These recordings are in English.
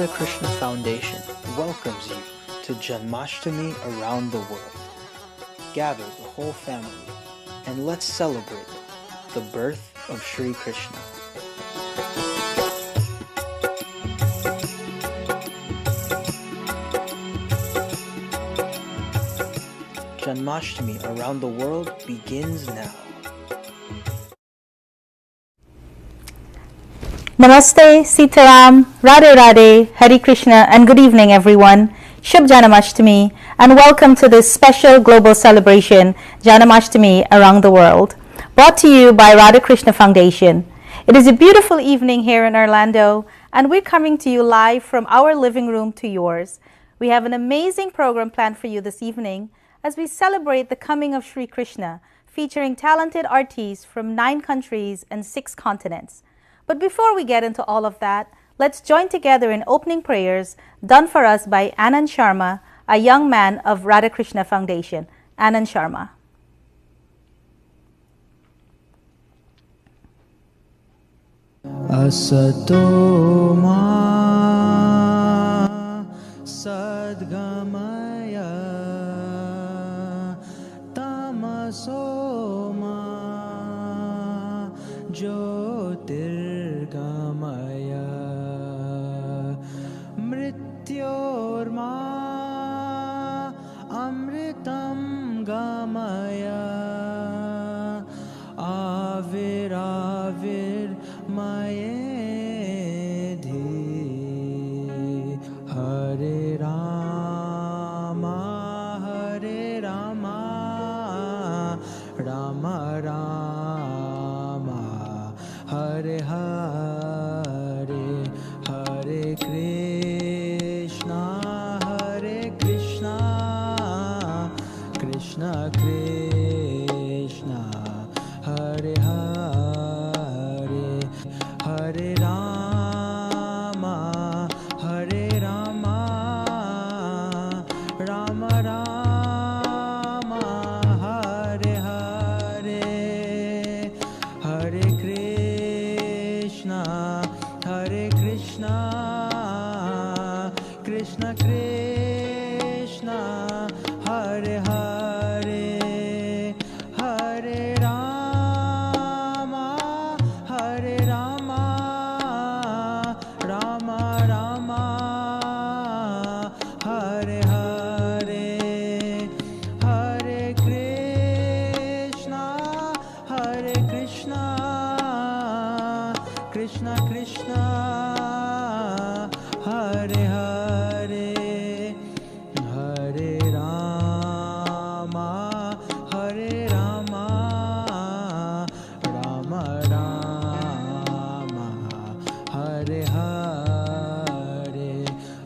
Radha Krishna Foundation welcomes you to Janmāsthami around the world. Gather the whole family and let's celebrate the birth of Shri Krishna. Janmāsthami around the world begins now. Namaste, Sitaram, Radhe Radhe, Hare Krishna, and good evening everyone. Shubh Janmāshtami, and welcome to this special global celebration, Janmāshtami around the world, brought to you by Radha Krishna Foundation. It is a beautiful evening here in Orlando, and we're coming to you live from our living room to yours. We have an amazing program planned for you this evening as we celebrate the coming of Shri Krishna, featuring talented artists from 9 countries and 6 continents. But before we get into all of that, let's join together in opening prayers done for us by Anand Sharma, a young man of Radha Krishna Foundation. Anand Sharma. Asato ma sadgamaya tamaso ma jyotirgamaya mrityorma amritam gamaya aviravir mayedhi Hare Rama Rama Rama Hare Hare Hare Krishna Krishna Krishna Hare Hare Hare Rama Rama Rama Hare Hare Hare Krishna Krishna Krishna Hare Hare Hare Rama Rama Rama Hare Hare Hare Krishna Krishna Krishna Hare Hare Hare Rama Rama Rama Hare Hare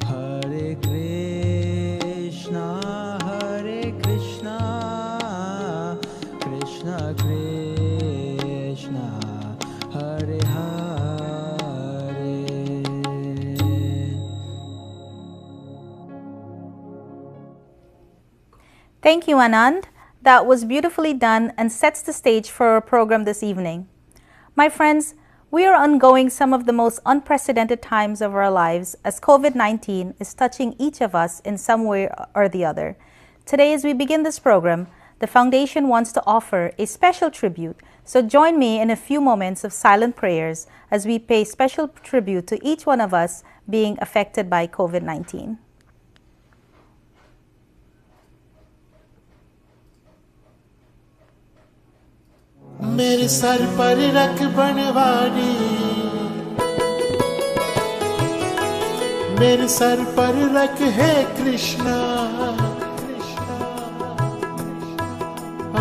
Hare Krishna Krishna Krishna Hare Hare. Thank you, Anand. That was beautifully done and sets the stage for our program this evening. My friends, we are undergoing some of the most unprecedented times of our lives as COVID-19 is touching each of us in some way or the other. Today, as we begin this program, the Foundation wants to offer a special tribute. So join me in a few moments of silent prayers as we pay special tribute to each one of us being affected by COVID-19. मेरे sir पर रख बनवारी मेरे sir पर रख है कृष्णा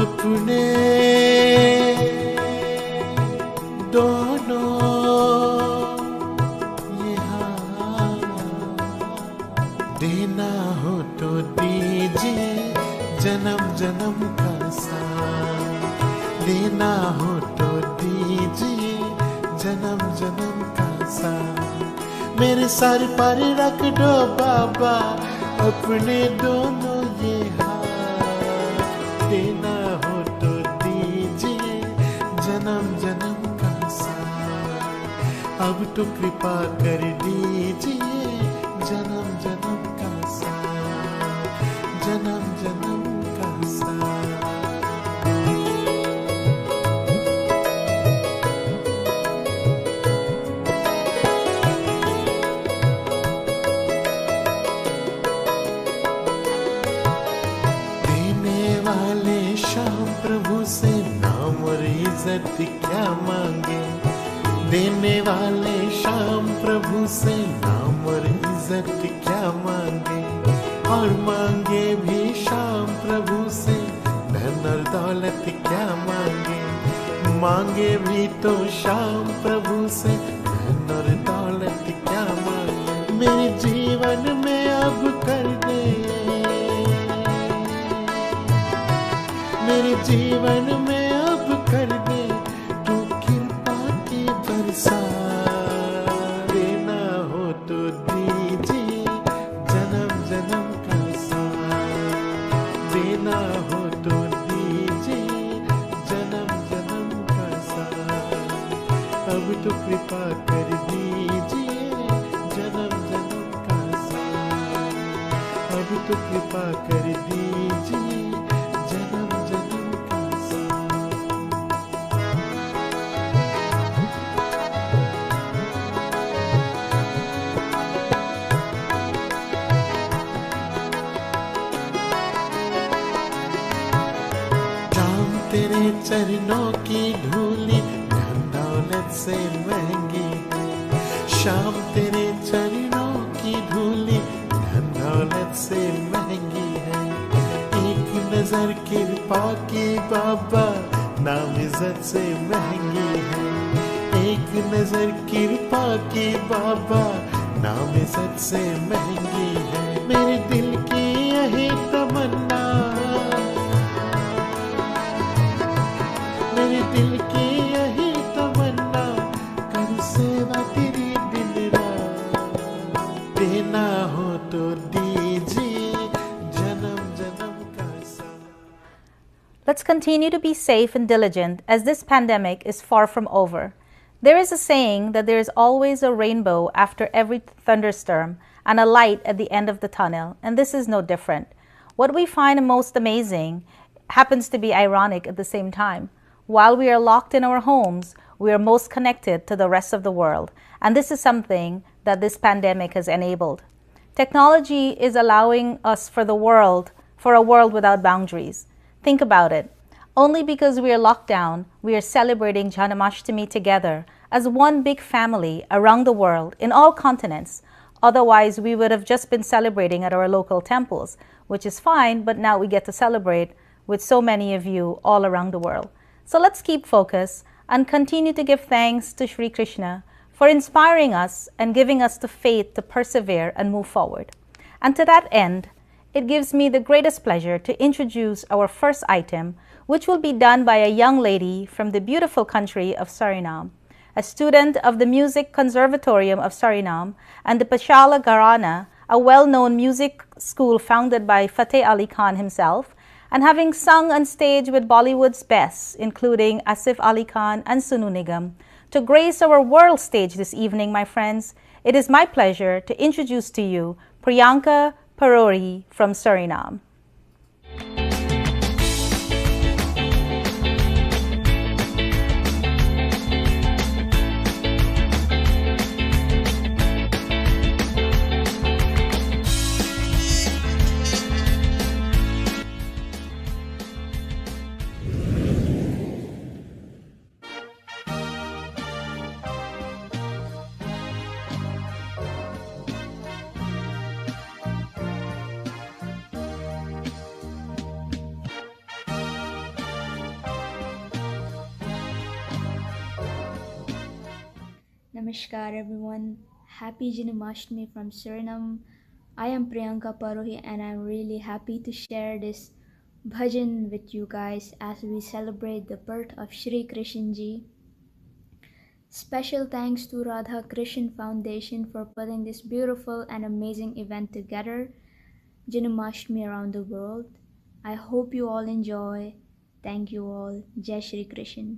अपने दोनों ये हाथ देना हो तो दीजिए जन्म जन्म का साथ देना हो तो दीजिए जन्म जन्म का साथ मेरे सर पर रख दो बाबा अपने दोनों ये हाथ देना हो तो दीजिए जन्म जन्म का साथ अब तो कृपा कर दीजिए इज्जत क्या मांगे, देने वाले शाम प्रभु से नाम और इज्जत क्या मांगे, और मांगे भी शाम प्रभु से धन और दौलत क्या मांगे, मांगे भी तो शाम प्रभु से धन और दौलत क्या मांगे। मेरे जीवन में अब कर दे, मेरे जीवन में अब कर दे तू कृपा की बरसात, देना हो तो दीजिए जन्म जन्म का साथ, देना हो तो दीजिए जन्म जन्म का साथ, अब तो कृपा कर दीजिए जन्म जन्म का साथ, अब तो कृपा कर दीजिए जन्म जन्म का साथ। शाम तेरे चरणों की धूली धन दौलत से महंगी है, शाम तेरे चरणों की धूली धन दौलत से महंगी है, एक नजर कृपा की बाबा नाम इज्जत से महंगी है, एक नजर कृपा की बाबा नाम इज्जत से महंगी है। मेरे दिल की यही तमन्ना, मेरे दिल की यही तमन्ना, कर सेवा तेरी दिन रात, देना हो तो दीजिए जन्म जन्म का साथ। Let's continue to be safe and diligent as this pandemic is far from over. There is a saying that there is always a rainbow after every thunderstorm and a light at the end of the tunnel, and this is no different. What we find most amazing happens to be ironic at the same time. While we are locked in our homes, we are most connected to the rest of the world, and this is something that this pandemic has enabled. Technology is allowing us for a world without boundaries. Think about it. Only because we are locked down, we are celebrating Janmāsthami together as one big family around the world in all continents. Otherwise, we would have just been celebrating at our local temples, which is fine, but now we get to celebrate with so many of you all around the world. So let's keep focus and continue to give thanks to Sri Krishna for inspiring us and giving us the faith to persevere and move forward. And to that end, it gives me the greatest pleasure to introduce our first item, which will be done by a young lady from the beautiful country of Suriname, a student of the Music Conservatorium of Suriname and the Pashala Gharana, a well-known music school founded by Fateh Ali Khan himself, and having sung on stage with Bollywood's best, including Asif Ali Khan and Sonu Nigam. To grace our world stage this evening, my friends, it is my pleasure to introduce to you Priyanka Parori from Suriname. Namaskar everyone, happy Janmāsthami from Suriname. I am Priyanka Parohi and I'm really happy to share this bhajan with you guys as we celebrate the birth of Shri Krishna Ji. Special thanks to RADHA KRISHNA Foundation for putting this beautiful and amazing event together, Janmāshtami around the world. I hope you all enjoy. Thank you all. Jai Shri Krishna.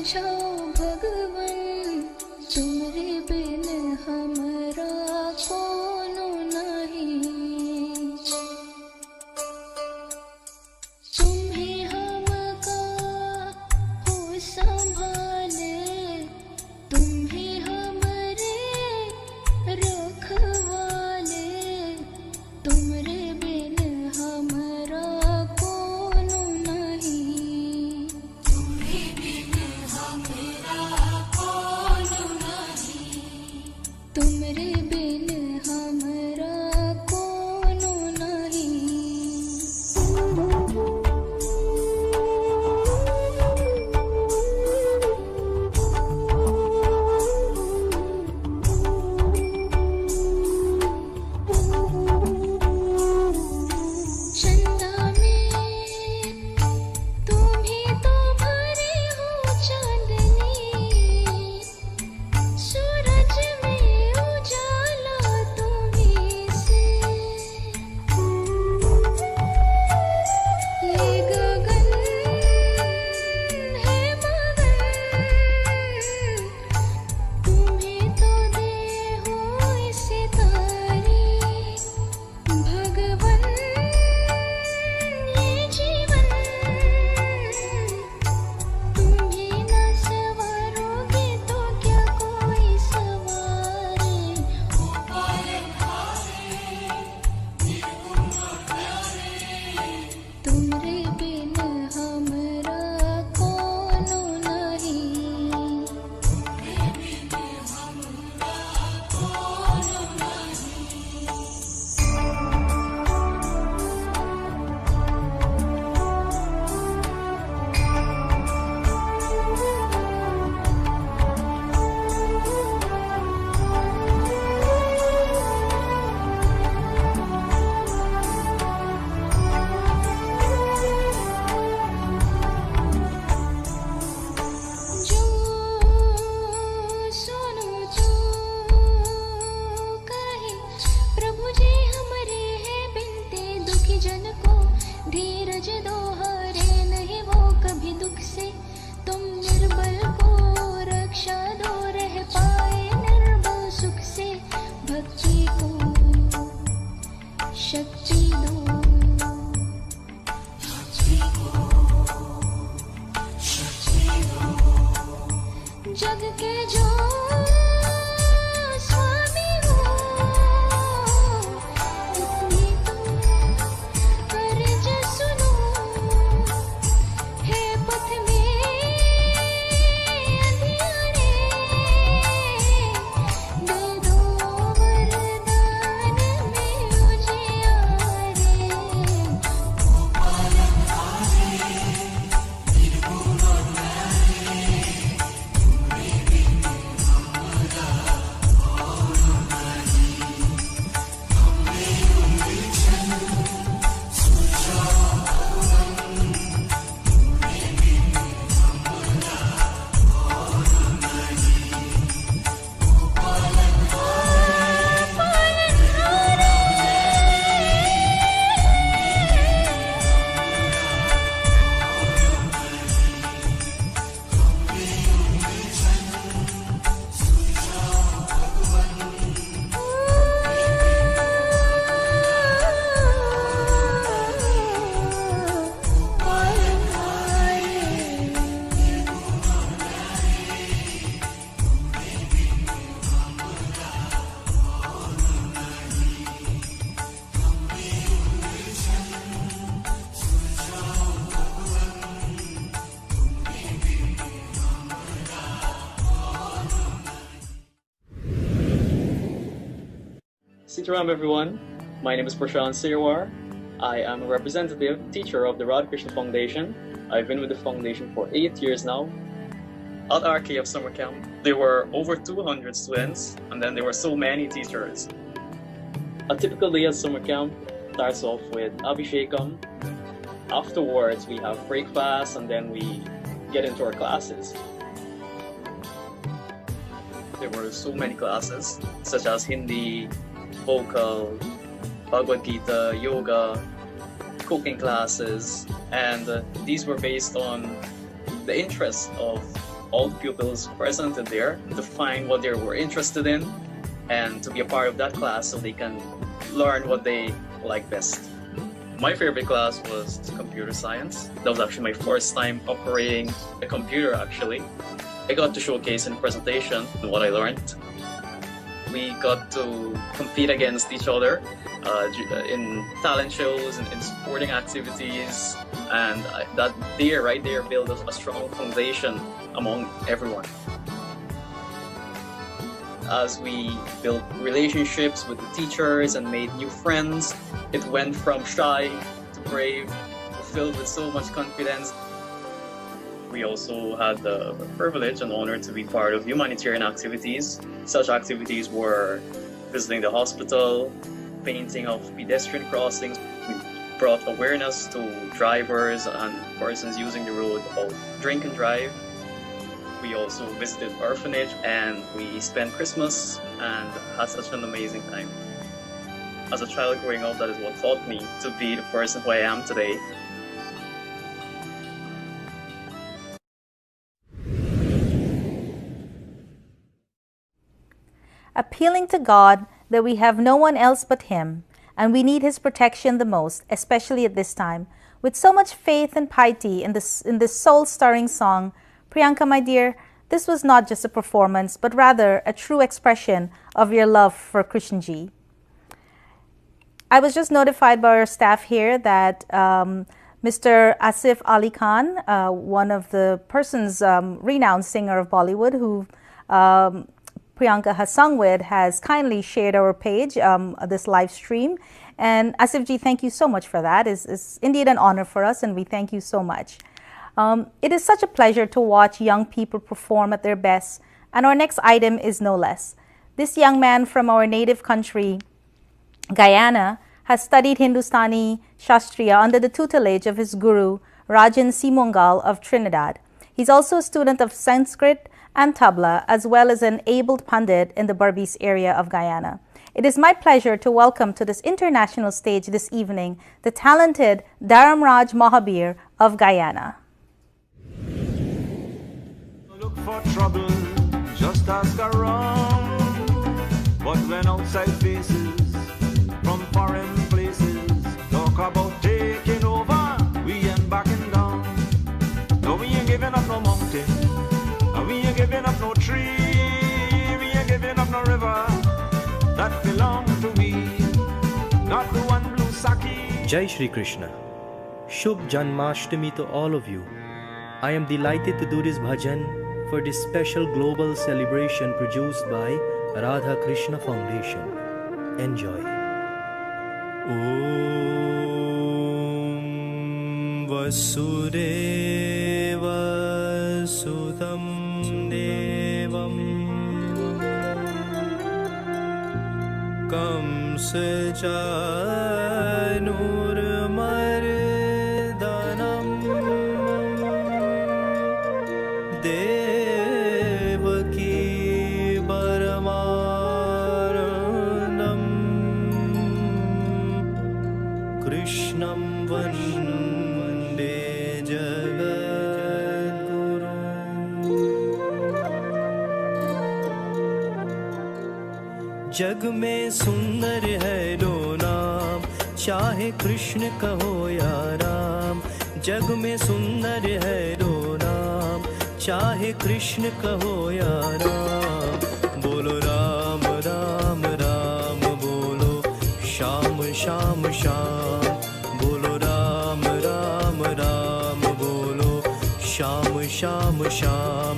समझाओ भगवन तुमरे बिन हमरा कोनो नहीं। तुम्हें हमका हो संभाले, तुम्हें हमरे रखवाले, तुमरे बिन हमरा कोनो नहीं। तुमरे बिन हमरा कोनो नहीं। तुमरे बिन हमरा कोनो नहीं। चंदा में तुम ही तो भरे हो चांदनी, सूरज में उजाला तुम्ही से। ये गगन है मगन, तुम्ही तो दे हो सितारे। भगवन ये जीवन तुम्ही न सवारोगे तो क्या कोई सवारे। ओ पालनहारे निर्गुण और प्यारे, तुमरे बिन हमरा कोनो नहीं। तुमरे बिन हमरा कोनो नहीं। जो सुनो जो कहे प्रभु जी हमरे है बिनते दुखी जन को धीरज दो, हारे नहीं वो कभी दुख से। तुम निर्बल को रक्षा दो, रह पाए निर्बल सुख से। भक्ति को शक्ति दो, जग के जो स्वामी हो, इतनी तो अर्ज सुनो। है पथ में अंधियारे, दे दो वरदान में उजियारे। ओ पालनहारे निर्गुण और प्यारे, तुमरे बिन हमरा कोनो नहीं। हमरे उलझन सुलझाओ भगवन, तुमरे बिन हमरा कोनो नहीं। ओ पालनहारे पालनहारे, Sitaram everyone, my name is Prashant Sirwar. I am a representative teacher of the RADHA KRISHNA Foundation. I've been with the foundation for 8 years now. At RKF summer camp, there were over 200 students, and then there were so many teachers. A typical day at summer camp starts off with Abhishekam. Afterwards, we have breakfast, and then we get into our classes. There were so many classes, such as Hindi, vocal, Bhagavad Gita, yoga, cooking classes, and these were based on the interests of all the pupils present there to find what they were interested in and to be a part of that class so they can learn what they like best. My favorite class was computer science. That was actually my first time operating a computer actually. I got to showcase in presentation what I learned. We got to compete against each other in talent shows and in sporting activities, and that right there built a strong foundation among everyone. As we built relationships with the teachers and made new friends, it went from shy to brave, filled with so much confidence. We also had the privilege and honor to be part of humanitarian activities. Such activities were visiting the hospital, painting of pedestrian crossings. We brought awareness to drivers and persons using the road about drink and drive. We also visited orphanage and we spent Christmas and had such an amazing time. As a child growing up, that is what taught me to be the person who I am today. Appealing to God that we have no one else but Him, and we need His protection the most, especially at this time. With so much faith and piety in this soul-stirring song, Priyanka, my dear, this was not just a performance, but rather a true expression of your love for Krishnji. I was just notified by our staff here that Mr. Asif Ali Khan, one of the persons, renowned singer of Bollywood, who Priyanka has sung with, has kindly shared our page, this live stream. And Asif ji, thank you so much for that. It's indeed an honor for us, and we thank you so much. It is such a pleasure to watch young people perform at their best, and our next item is no less. This young man from our native country, Guyana, has studied Hindustani Shastriya under the tutelage of his guru, Rajan Simongal of Trinidad. He's also a student of Sanskrit and tabla, as well as an abled pandit in the Berbice area of Guyana. It is my pleasure to welcome to this international stage this evening the talented Dharamraj Mahabir of Guyana. Look for trouble, just ask around. But when outside faces from foreign places talk about taking over, we ain't backing down. No, we ain't giving up no mountain, and we ain't giving up no tree, we ain't giving up no river that belong to me, not the one blue saki. Jai Shri Krishna. Shubh Janmāsthami to all of you. I am delighted to do this bhajan for this special global celebration produced by RADHA KRISHNA Foundation. Enjoy. Om Vasudeva Sudam Devam Kamsa Janur Mardanam Devaki Paramaranam Krishnam Vande Jagadguru. जग में सुंदर है दो नाम, चाहे कृष्ण कहो या राम। जग में सुंदर है दो नाम, चाहे कृष्ण कहो या राम। बोलो राम राम राम बोलो, श्याम श्याम श्याम बोलो। राम राम राम बोलो, श्याम श्याम श्याम।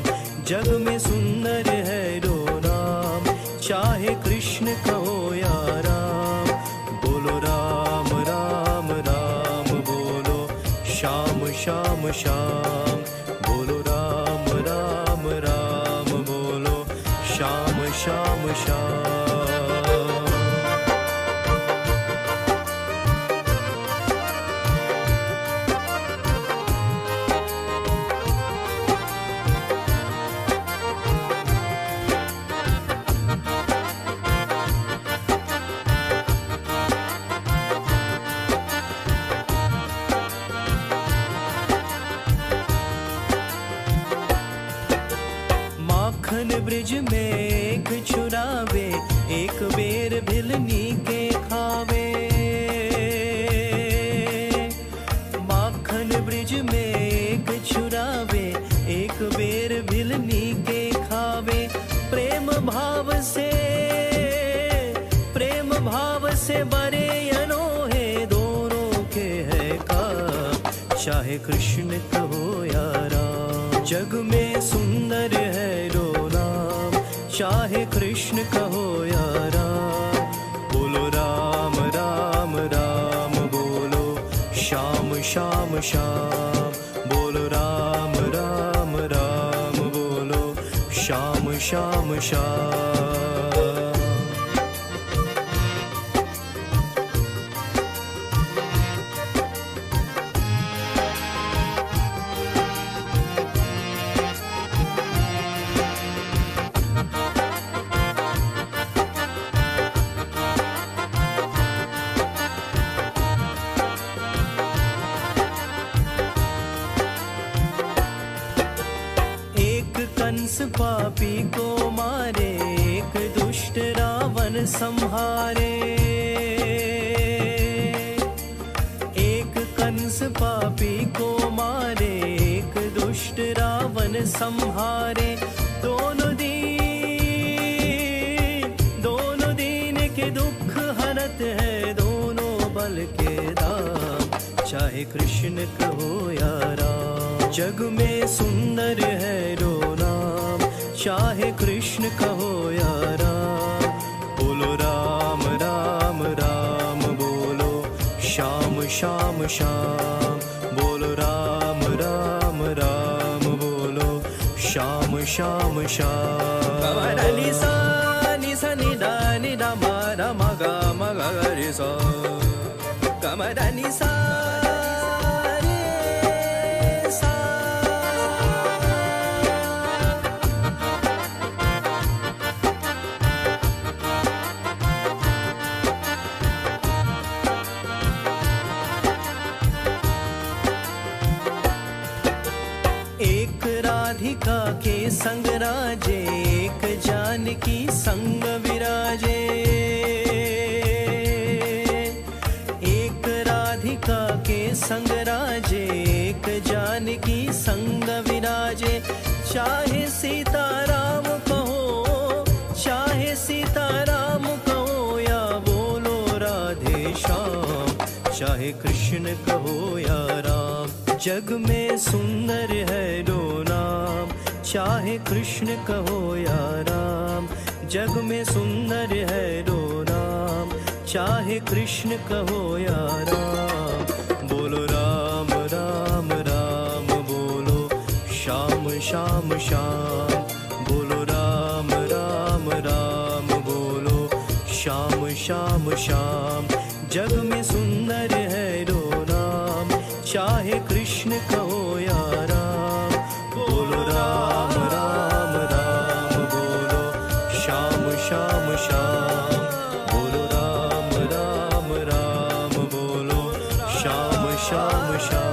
जग में सुंदर है दो नाम, चाहे कृष्ण कहो या राम। बोलो राम राम राम बोलो, श्याम श्याम श्याम बोलो। राम राम राम बोलो, श्याम श्याम श्याम। चाहे कृष्ण कहो या राम। जग में सुंदर है रो नाम, चाहे कृष्ण कहो या राम। बोलो राम राम राम बोलो, श्याम श्याम श्याम बोलो राम राम राम बोलो, श्याम श्याम श्याम। कंस पापी को मारे, एक दुष्ट रावण संहारे। एक कंस पापी को मारे, एक दुष्ट रावण संहारे। दोनों दीन के दुख हरत है, दोनों बल के दाम, चाहे कृष्ण कहो या राम। जग में सुंदर है रो नाम, चाहे कृष्ण कहो या राम। बोलो राम राम राम बोलो, श्याम श्याम श्याम बोलो राम राम राम बोलो, श्याम श्याम श्याम। नि सा नि सा नि दा नि दा मा दा मा गा मा गा गा रे सा गा मा दा नि सा। एक राधिका के संग राजे, एक जानकी संग विराजे। एक राधिका के संग राजे, एक जानकी संग विराजे। चाहे सीताराम कहो, चाहे सीताराम कहो या बोलो राधे श्याम, चाहे कृष्ण कहो या राम। जग में सुंदर है रो नाम, चाहे कृष्ण कहो या राम। जग में सुंदर है रो नाम, चाहे कृष्ण कहो या राम। बोलो राम राम राम बोलो, श्याम श्याम श्याम बोलो राम राम राम बोलो, श्याम श्याम श्याम। जग में सुंदर है रो नाम, चाहे कृष्ण कहो या राम। बोलो राम राम राम बोलो, श्याम श्याम श्याम बोलो राम राम राम बोलो, Shyam Shyam Shyam.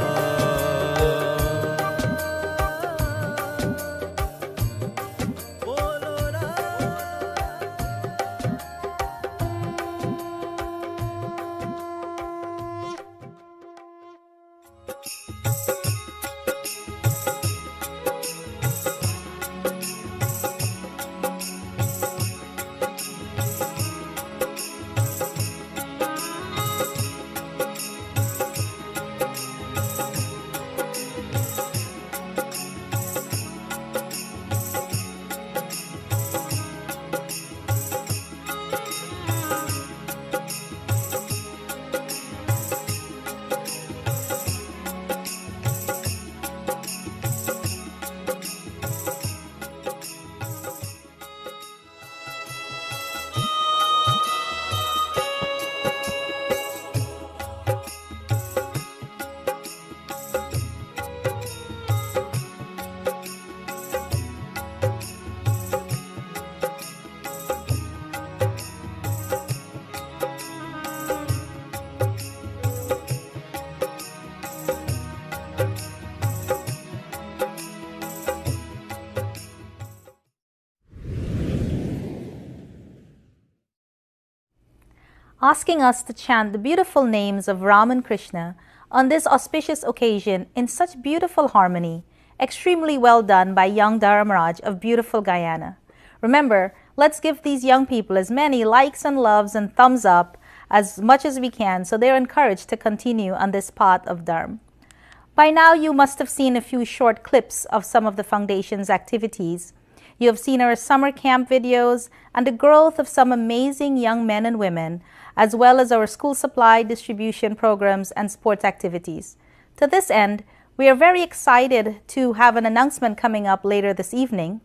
asking us to chant the beautiful names of Ram and Krishna on this auspicious occasion in such beautiful harmony. Extremely well done by young Dharamraj of beautiful Guyana. Remember, let's give these young people as many likes and loves and thumbs up as much as we can so they're encouraged to continue on this path of Dharma. By now, you must have seen a few short clips of some of the Foundation's activities. You have seen our summer camp videos and the growth of some amazing young men and women, as well as our school supply distribution programs and sports activities. To this end, we are very excited to have an announcement coming up later this evening.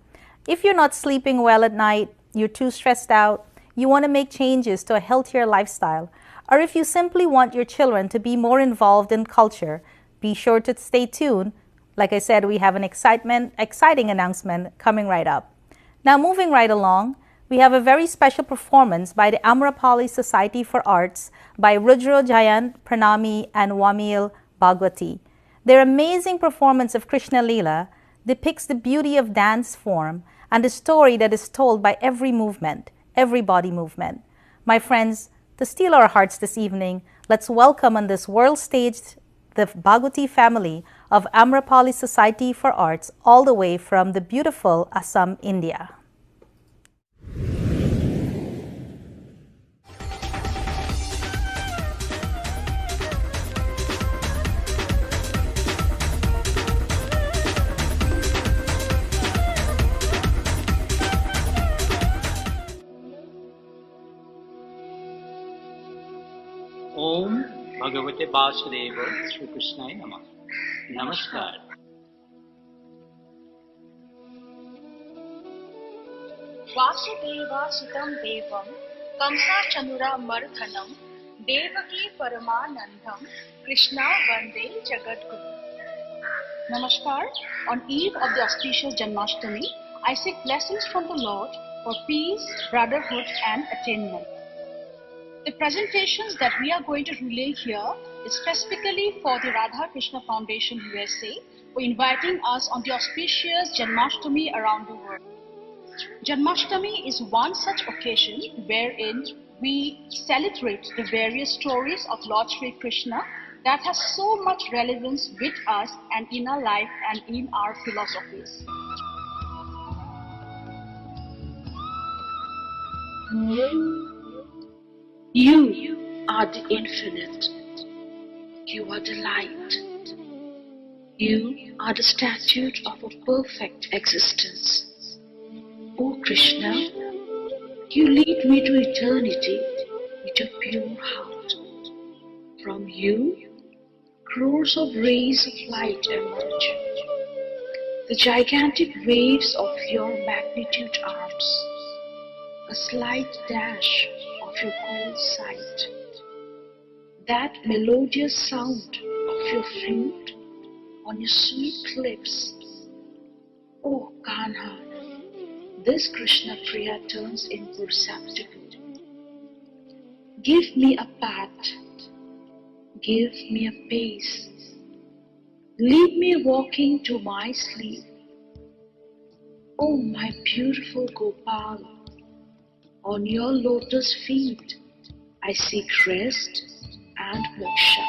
If you're not sleeping well at night, you're too stressed out, you want to make changes to a healthier lifestyle, or if you simply want your children to be more involved in culture, be sure to stay tuned. Like I said, we have an exciting announcement coming right up. Now, moving right along, we have a very special performance by the Amrapali Society for Arts by Rudra Jayant Pranami and Wamil Bhagwati. Their amazing performance of Krishna Leela depicts the beauty of dance form and the story that is told by every movement, every body movement. My friends, to steal our hearts this evening, let's welcome on this world stage the Bhagwati family of Amrapali Society for Arts all the way from the beautiful Assam, India. ओम भगवते वासुदेव श्री कृष्णाय नमः। नमस्कार। वासुदेवासुतं देवं कंसाचानूरमर्दनं देवकी परमानंदं कृष्णा वंदे जगद्गुरु। Namaskar. On eve of the auspicious Janmāsthami, I seek blessings from the Lord for peace, brotherhood and attainment. The presentations that we are going to relay here is specifically for the Radha Krishna Foundation USA for inviting us on the auspicious Janmāsthami around the world. Janmāsthami is one such occasion wherein we celebrate the various stories of Lord Sri Krishna that has so much relevance with us and in our life and in our philosophies. You are the infinite. You are the light. You are the statute of a perfect existence. O Krishna, you lead me to eternity with a pure heart. From you, crores of rays of light emerge. The gigantic waves of your magnitude arms, a slight dash of your cold sight, that melodious sound of your flute on your sweet lips. O Kanha, this Krishna Priya turns imperceptible. Give me a path, give me a pace, lead me walking to my sleep. O my beautiful Gopal, on your lotus feet I seek rest and moksha.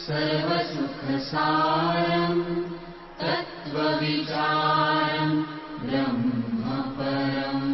सर्वसुखसारं तत्त्वविचारं ब्रह्मपरम्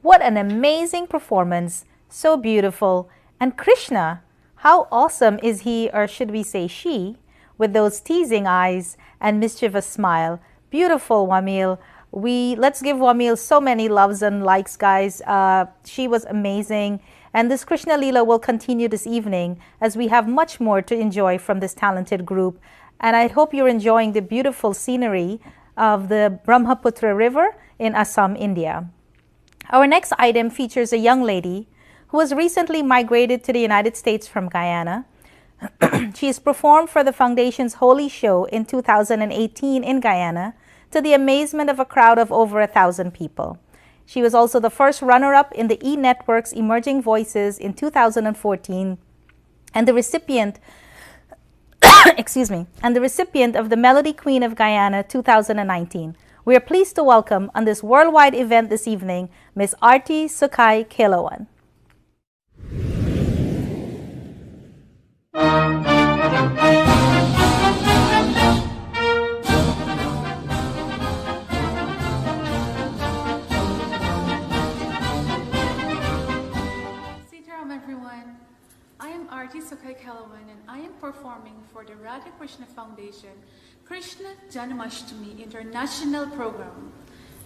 What an amazing performance, so beautiful. And Krishna, how awesome is he, or should we say she, with those teasing eyes and mischievous smile. Beautiful, Wamil. Let's give Wamil so many loves and likes, guys. She was amazing. And this Krishna Leela will continue this evening as we have much more to enjoy from this talented group. And I hope you're enjoying the beautiful scenery of the Brahmaputra River in Assam, India. Our next item features a young lady who was recently migrated to the United States from Guyana. She has performed for the Foundation's Holy Show in 2018 in Guyana to the amazement of a crowd of over 1,000 people. She was also the first runner-up in the E-Network's Emerging Voices in 2014 and the recipient and the recipient of the Melody Queen of Guyana 2019. We are pleased to welcome on this worldwide event this evening, Ms. Arti Sukai Kelawan. Sitaram everyone. I am Arti Sukai Kelawan and I am performing for the RADHA KRISHNA Foundation Krishna Janmāsthami International Program.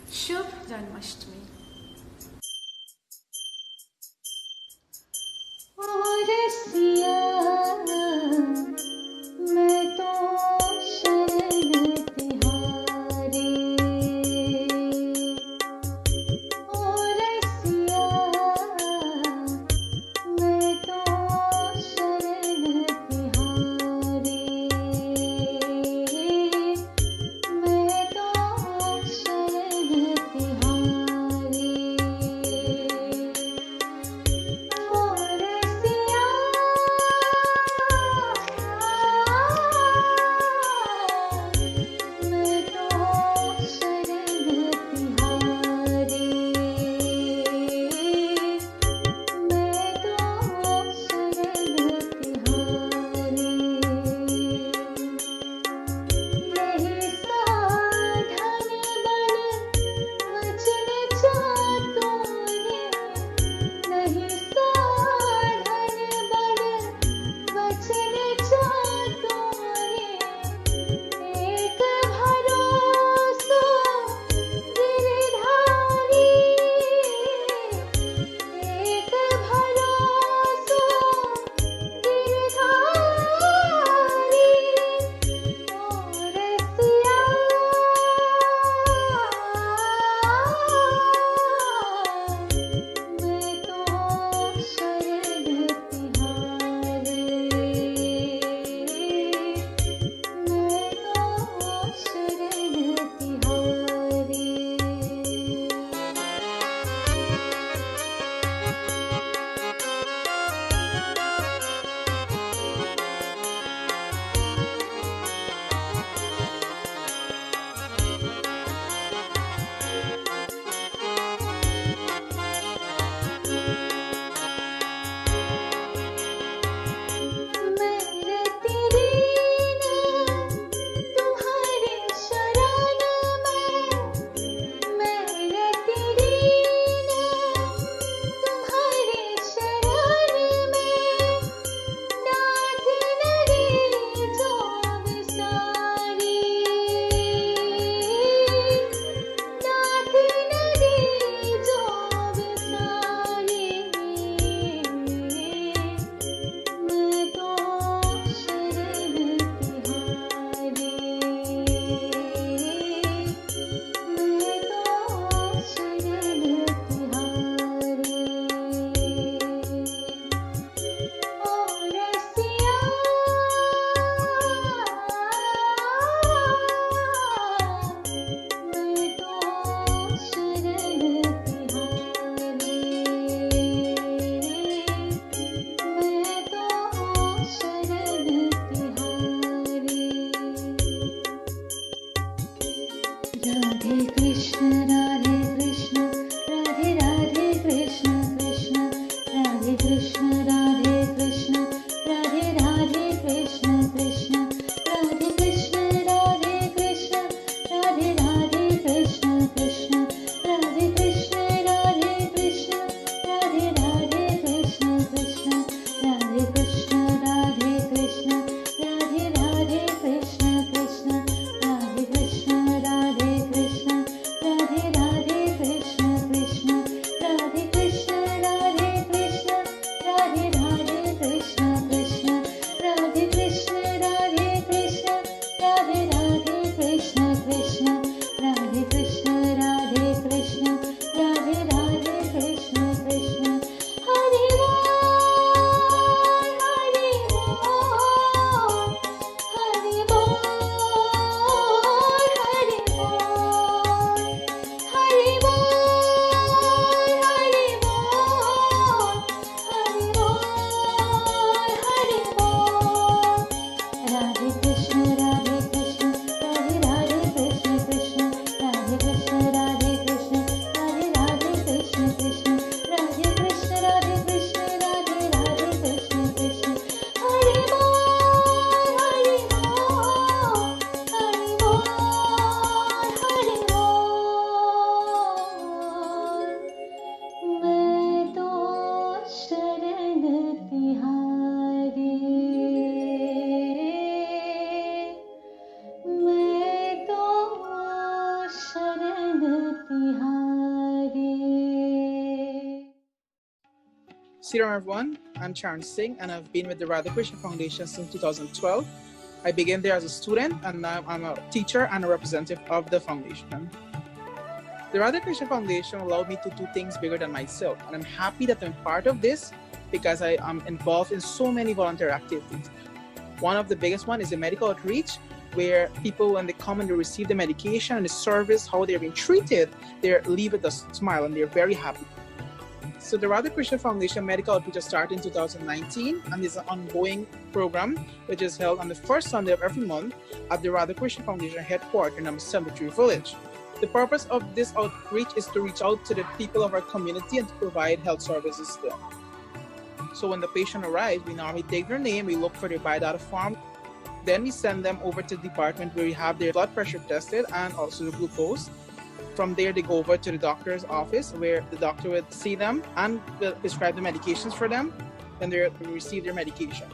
Shubh Janmāshtami. Hello everyone, I'm Charan Singh and I've been with the RADHA KRISHNA Foundation since 2012. I began there as a student and now I'm a teacher and a representative of the foundation. The RADHA KRISHNA Foundation allowed me to do things bigger than myself, and I'm happy that I'm part of this because I am involved in so many volunteer activities. One of the biggest one is the medical outreach, where people, when they come and they receive the medication and the service, how they're being treated, they leave with a smile and they're very happy. So the RADHA KRISHNA Foundation Medical Outreach started in 2019 and is an ongoing program which is held on the first Sunday of every month at the RADHA KRISHNA Foundation headquarters in Cemetery Village. The purpose of this outreach is to reach out to the people of our community and to provide health services to them. So when the patient arrives, we normally take their name, we look for their biodata form, then we send them over to the department where we have their blood pressure tested and also the glucose. From there, they go over to the doctor's office where the doctor will see them and will prescribe the medications for them. Then they receive their medication.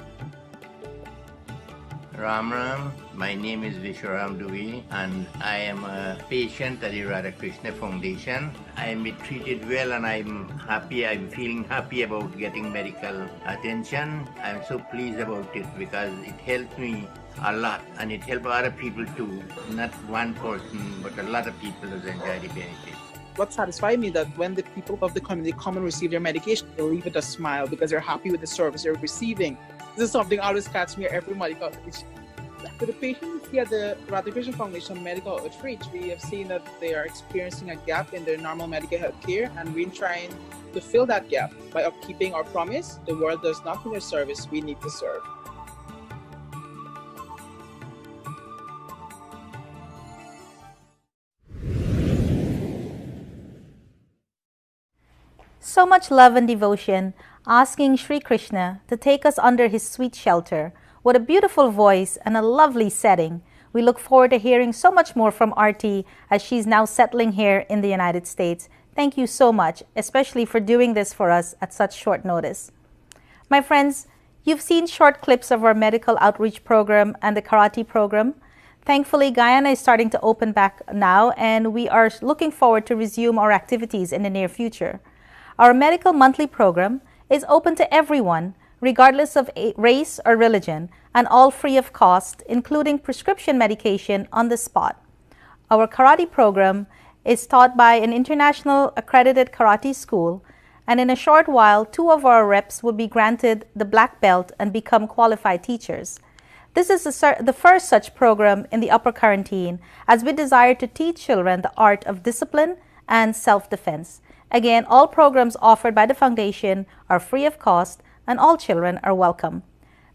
Ram Ram, my name is Visharam Dubey and I am a patient at the RADHA KRISHNA Foundation. I am being treated well and I'm happy. I'm feeling happy about getting medical attention. I'm so pleased about it because it helped me a lot and it helped other people too. Not one person, but a lot of people who enjoy the benefits. What satisfied me that when the people of the community come and receive their medication, they leave with a smile because they're happy with the service they're receiving. This is something always catches me every medical outreach. For the patients here at the RADHA KRISHNA Foundation Medical Outreach, we have seen that they are experiencing a gap in their normal medical health care, and we're trying to fill that gap by upkeeping our promise. The world does not need a service, we need to serve. So much love and devotion, asking Sri Krishna to take us under his sweet shelter. What a beautiful voice and a lovely setting. We look forward to hearing so much more from Aarti as she's now settling here in the United States. Thank you so much, especially for doing this for us at such short notice. My friends, you've seen short clips of our medical outreach program and the karate program. Thankfully, Guyana is starting to open back now, and we are looking forward to resume our activities in the near future. Our medical monthly program is open to everyone, regardless of race or religion, and all free of cost, including prescription medication on the spot. Our karate program is taught by an international accredited karate school, and in a short while, 2 of our reps will be granted the black belt and become qualified teachers. This is the first such program in the Upper Quarantine, as we desire to teach children the art of discipline and self-defense. Again, all programs offered by the Foundation are free of cost and all children are welcome.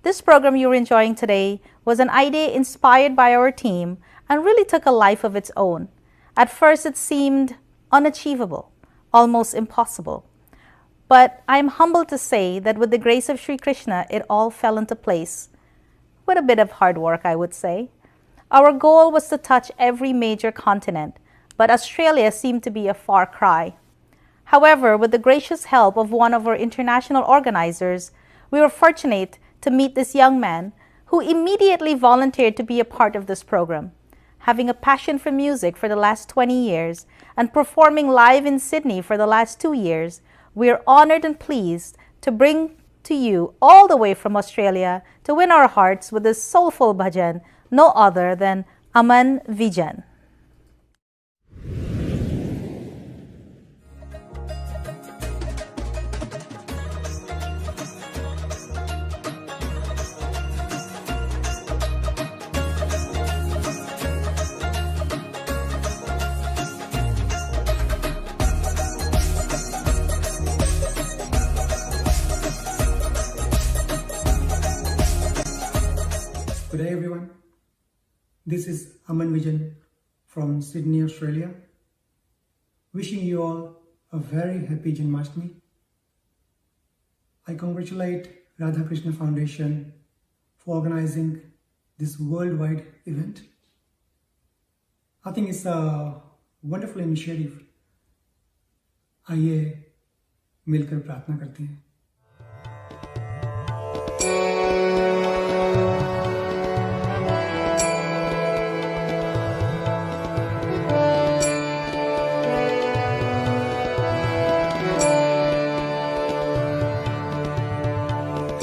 This program you're enjoying today was an idea inspired by our team and really took a life of its own. At first it seemed unachievable, almost impossible. But I'm humbled to say that with the grace of Sri Krishna, it all fell into place. With a bit of hard work, I would say. Our goal was to touch every major continent, but Australia seemed to be a far cry. However, with the gracious help of one of our international organizers, we were fortunate to meet this young man who immediately volunteered to be a part of this program. Having a passion for music for the last 20 years and performing live in Sydney for the last 2 years, we are honored and pleased to bring to you all the way from Australia to win our hearts with this soulful bhajan, no other than Aman Vijan. Good day everyone, this is Aman Vijan from Sydney, Australia. Wishing you all a very happy Janmāsthami. I congratulate RADHA KRISHNA Foundation for organizing this worldwide event. I think it's a wonderful initiative. आइए मिलकर प्रार्थना करते हैं।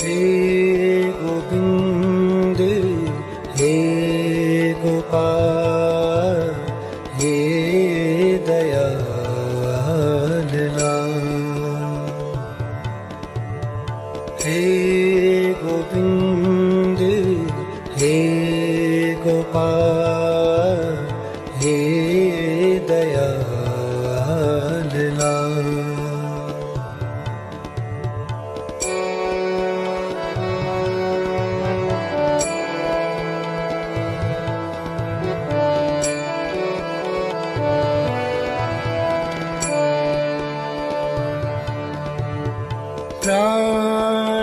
हे गोविंद हे गोपाल हे दयाल हे गोविंद हे गोपाल हे दयाल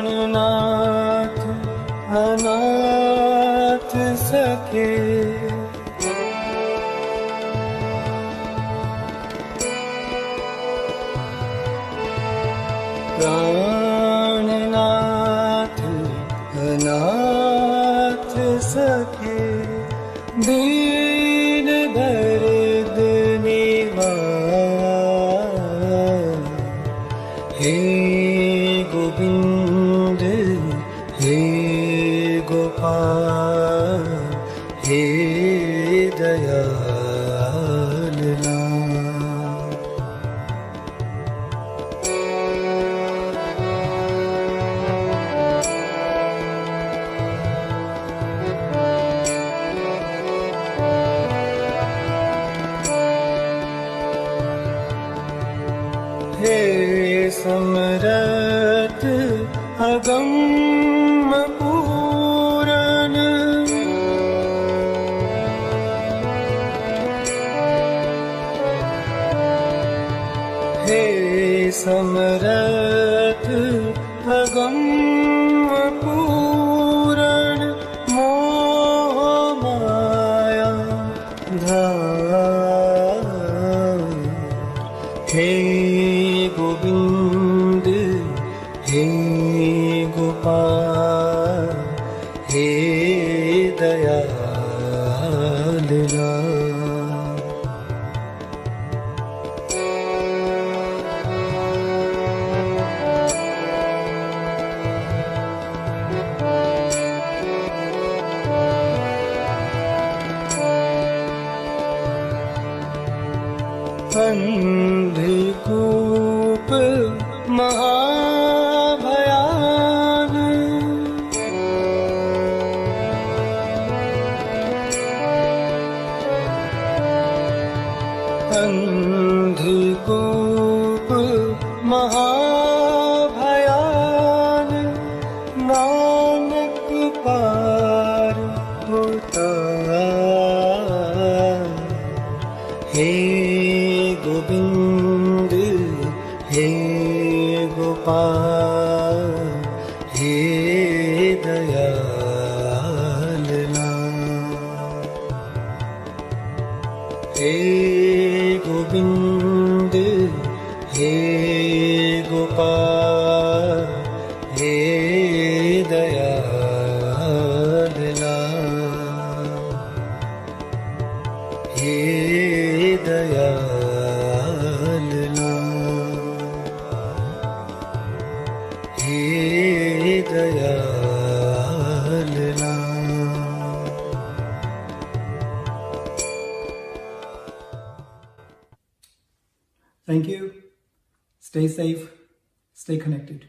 प्राणनाथ अनाथ सखे प्राणनाथ अनाथ सखे दीन दर्द निवार हे गोविंद हे गोपाल हे दयाल हे समरथ अगम पूरन हे समरथ अगम पूरन मोह माया धाम हे गोविंद हे गोपाल हे दयाल अंधकूप महाभयान अंधकूप महाभयान नानक पार होता हे गोविंद हे गोपाल हे दयाल हे गोविंद हे गोपाल हे दयाल हे दयाल हे Dayal Thank you. Stay safe. Stay connected.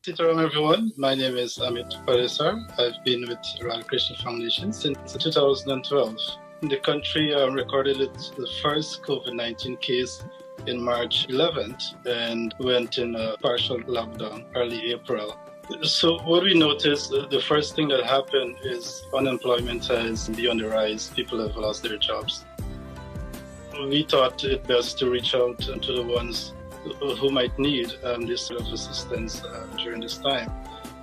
Sitaram everyone, my name is Amit Paresar. I've been with RADHA KRISHNA Foundation since 2012. The country recorded the first COVID-19 case in March 11th and went in a partial lockdown early April. So what we noticed, the first thing that happened is unemployment has been on the rise. People have lost their jobs. We thought it best to reach out to the ones who might need this sort of assistance during this time,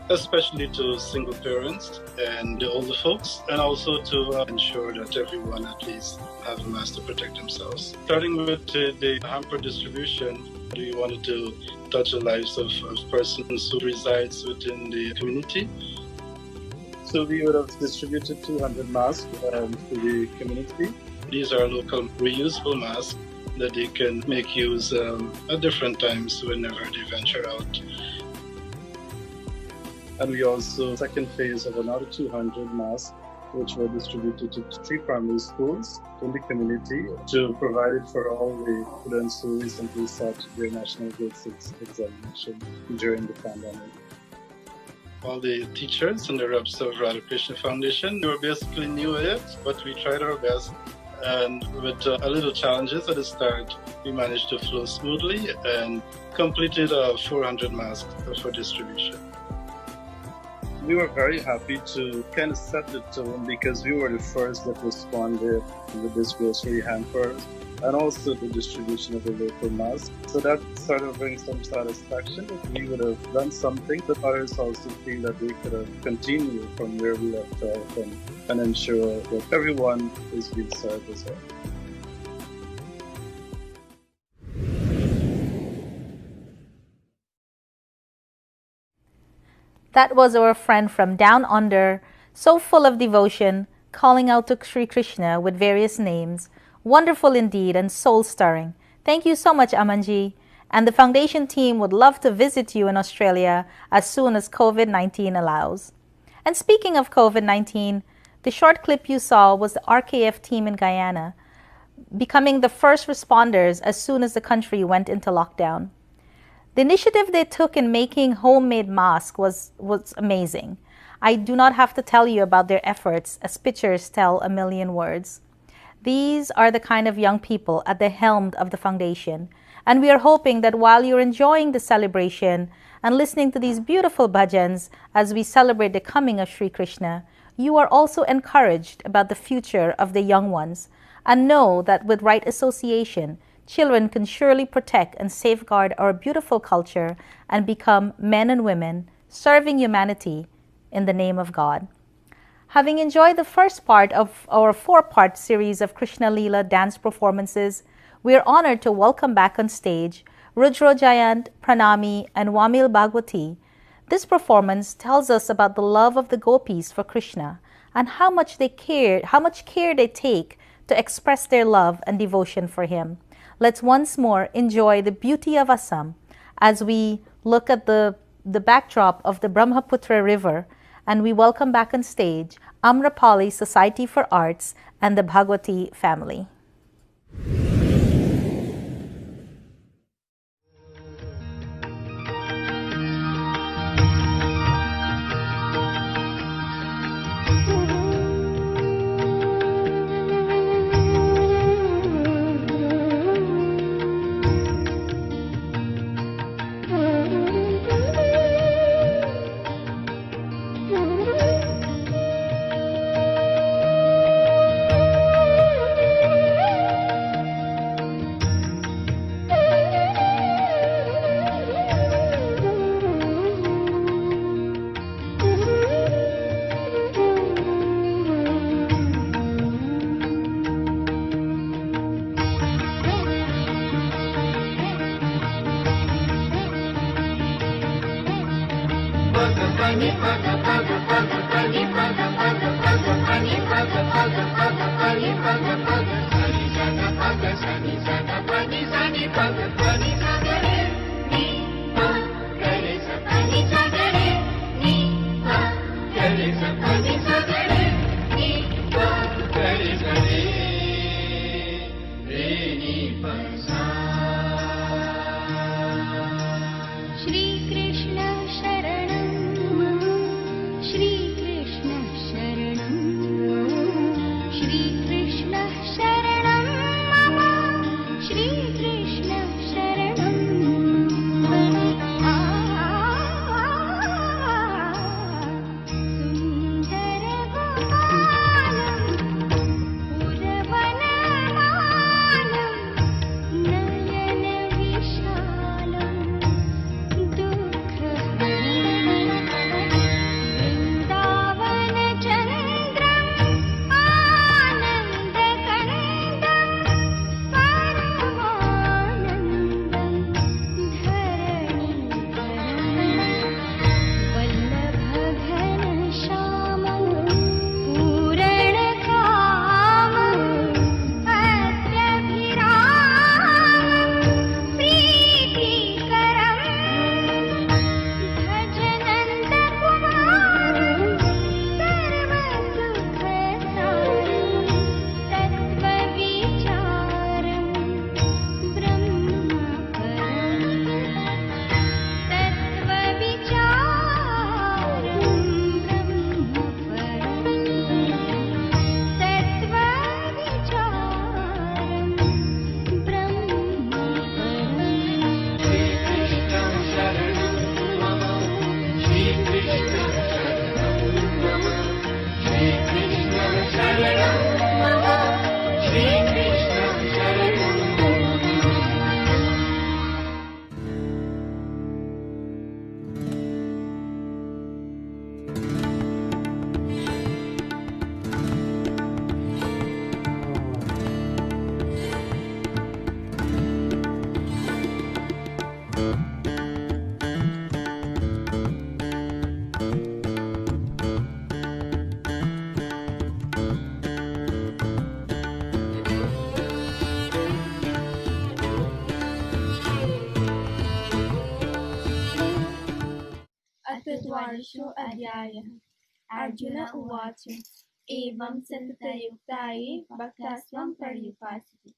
especially to single parents and the older folks, and also to ensure that everyone at least have a mask to protect themselves. Starting with the hamper distribution, we wanted to touch the lives of persons who resides within the community. So we would have distributed 200 masks to the community. These are local reusable masks that they can make use at different times whenever they venture out. And we also, second phase of another 200 masks, which were distributed to 3 primary schools in the community to provide it for all the students who recently sat their national grade 6 examination during the pandemic. All the teachers and the reps of RADHA KRISHNA Foundation were basically new at it, but we tried our best. And with a little challenges at the start, we managed to flow smoothly and completed 400 masks for distribution. We were very happy to kind of set the tone because we were the first that responded with this grocery hamper and also the distribution of the local masks. So that sort of brings some satisfaction that we would have done something that others also feel that they could have continued from where we left off and ensure that everyone is being served as well. That was our friend from down under, so full of devotion, calling out to Sri Krishna with various names. Wonderful indeed and soul-stirring. Thank you so much, Amanji. And the foundation team would love to visit you in Australia as soon as COVID-19 allows. And speaking of COVID-19, the short clip you saw was the RKF team in Guyana becoming the first responders as soon as the country went into lockdown. The initiative they took in making homemade masks was amazing. I do not have to tell you about their efforts, as pictures tell a million words. These are the kind of young people at the helm of the foundation, and we are hoping that while you're enjoying the celebration and listening to these beautiful bhajans as we celebrate the coming of Sri Krishna, you are also encouraged about the future of the young ones, and know that with right association, children can surely protect and safeguard our beautiful culture and become men and women serving humanity in the name of God. Having enjoyed the first part of our 4-part series of Krishna Leela dance performances, we are honored to welcome back on stage Rudra Jayant, Pranami, and Wamil Bhagwati. This performance tells us about the love of the gopis for Krishna and how much care they take to express their love and devotion for him. Let's once more enjoy the beauty of Assam as we look at the backdrop of the Brahmaputra River, and we welcome back on stage Amrapali Society for Arts and the Bhagwati family. Shri Krishna Sharanam चत्वारिंशो अध्यायः अर्जुन उवाच एवं सततयुक्ताये भक्तास्त्वं पर्युपासते।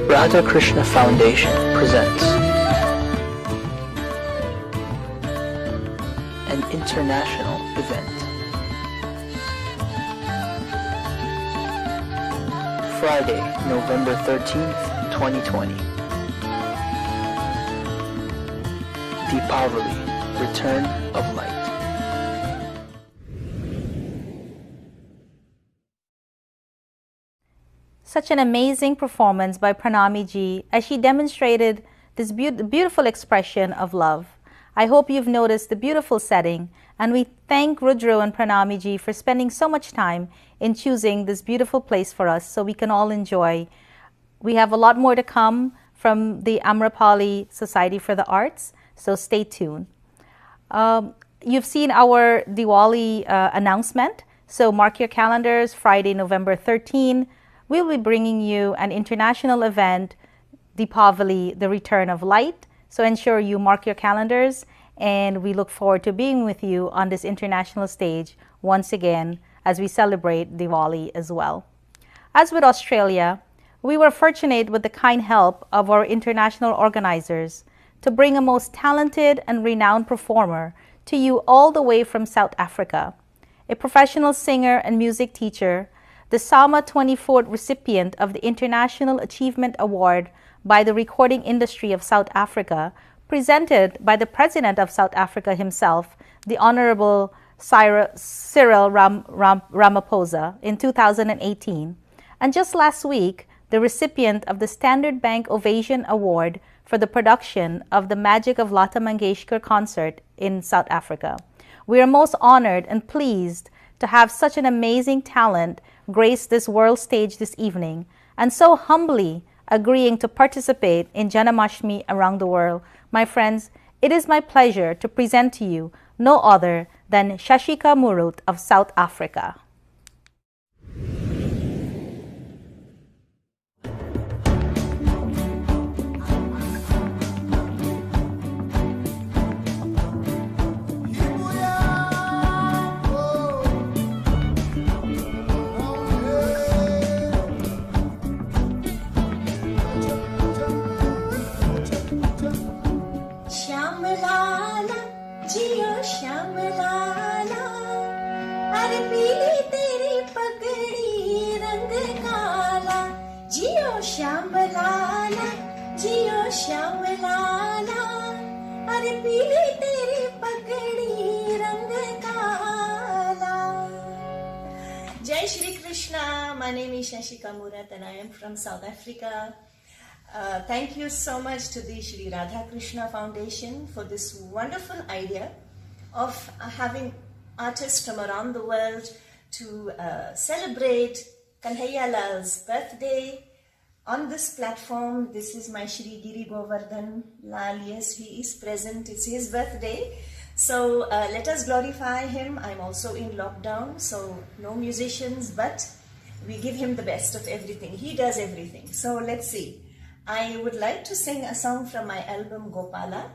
RADHA KRISHNA Foundation presents an international event. Friday, November 13th, 2020. Deepavali, Return of Light. Such an amazing performance by Pranami ji as she demonstrated this beautiful expression of love. I hope you've noticed the beautiful setting, and we thank Rudra and Pranami ji for spending so much time in choosing this beautiful place for us so we can all enjoy. We have a lot more to come from the Amrapali Society for the Arts, so stay tuned. You've seen our Diwali announcement, so mark your calendars. Friday, November 13. We'll be bringing you an international event, Deepavali, the Return of Light. So ensure you mark your calendars, and we look forward to being with you on this international stage once again as we celebrate Diwali as well. As with Australia, we were fortunate with the kind help of our international organizers to bring a most talented and renowned performer to you all the way from South Africa, a professional singer and music teacher, the SAMA 24th recipient of the International Achievement Award by the Recording Industry of South Africa, presented by the President of South Africa himself, the Honorable Cyril Ramaphosa, in 2018, and just last week, the recipient of the Standard Bank Ovation Award for the production of the Magic of Lata Mangeshkar concert in South Africa. We are most honored and pleased to have such an amazing talent grace this world stage this evening, and so humbly agreeing to participate in Janmāsthami around the world. My friends, it is my pleasure to present to you no other than Shashika Murut of South Africa. Jai Shri Krishna. My name is Shashika Murat and I am from South Africa. Thank you so much to the Shri RADHA KRISHNA Foundation for this wonderful idea of having artists from around the world to celebrate Kanhaiya Lal's birthday on this platform. This is my Shri Giri Govardhan Lal. Yes, he is present. It's his birthday. So let us glorify him. I'm also in lockdown, so no musicians, but we give him the best of everything. He does everything. So let's see. I would like to sing a song from my album Gopala.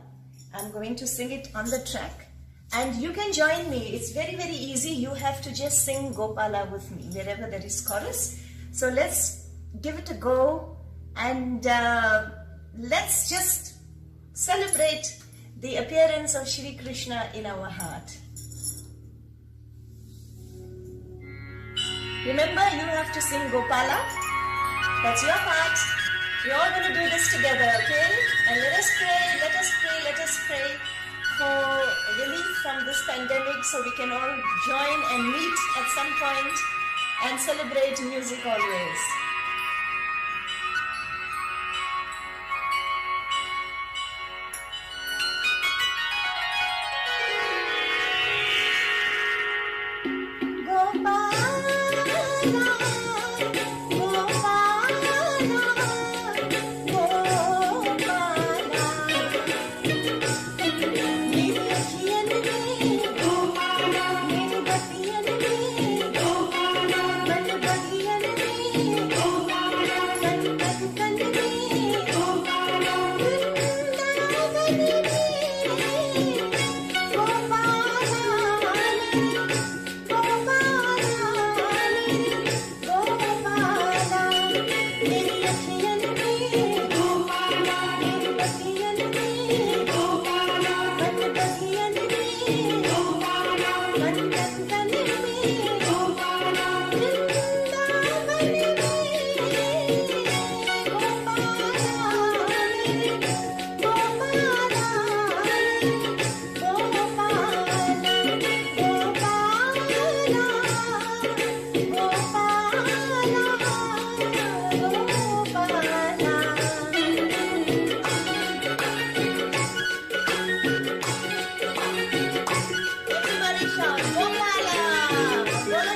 I'm going to sing it on the track. And you can join me. It's very, very easy. You have to just sing Gopala with me wherever there is chorus. So let's give it a go. And let's just celebrate the appearance of Shri Krishna in our heart. Remember, you have to sing Gopala. That's your part. We're all going to do this together, okay? And let us pray, let us pray, let us pray for relief from this pandemic so we can all join and meet at some point and celebrate music always.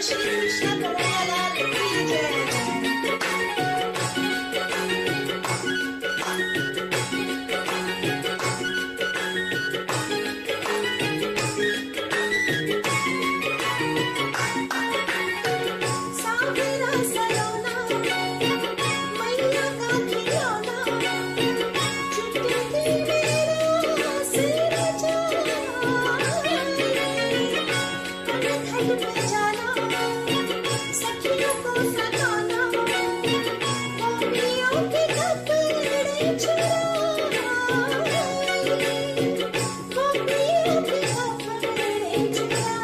Shri Krishna Kanhaiya Lal ki Jai. Savara सलोना मैया का खिलौना चुटकी मेरा सिर जाए घर पे जाना सखियों को सताना गोपियों के कपड़े चुराए गोपियों के कपड़े चुराए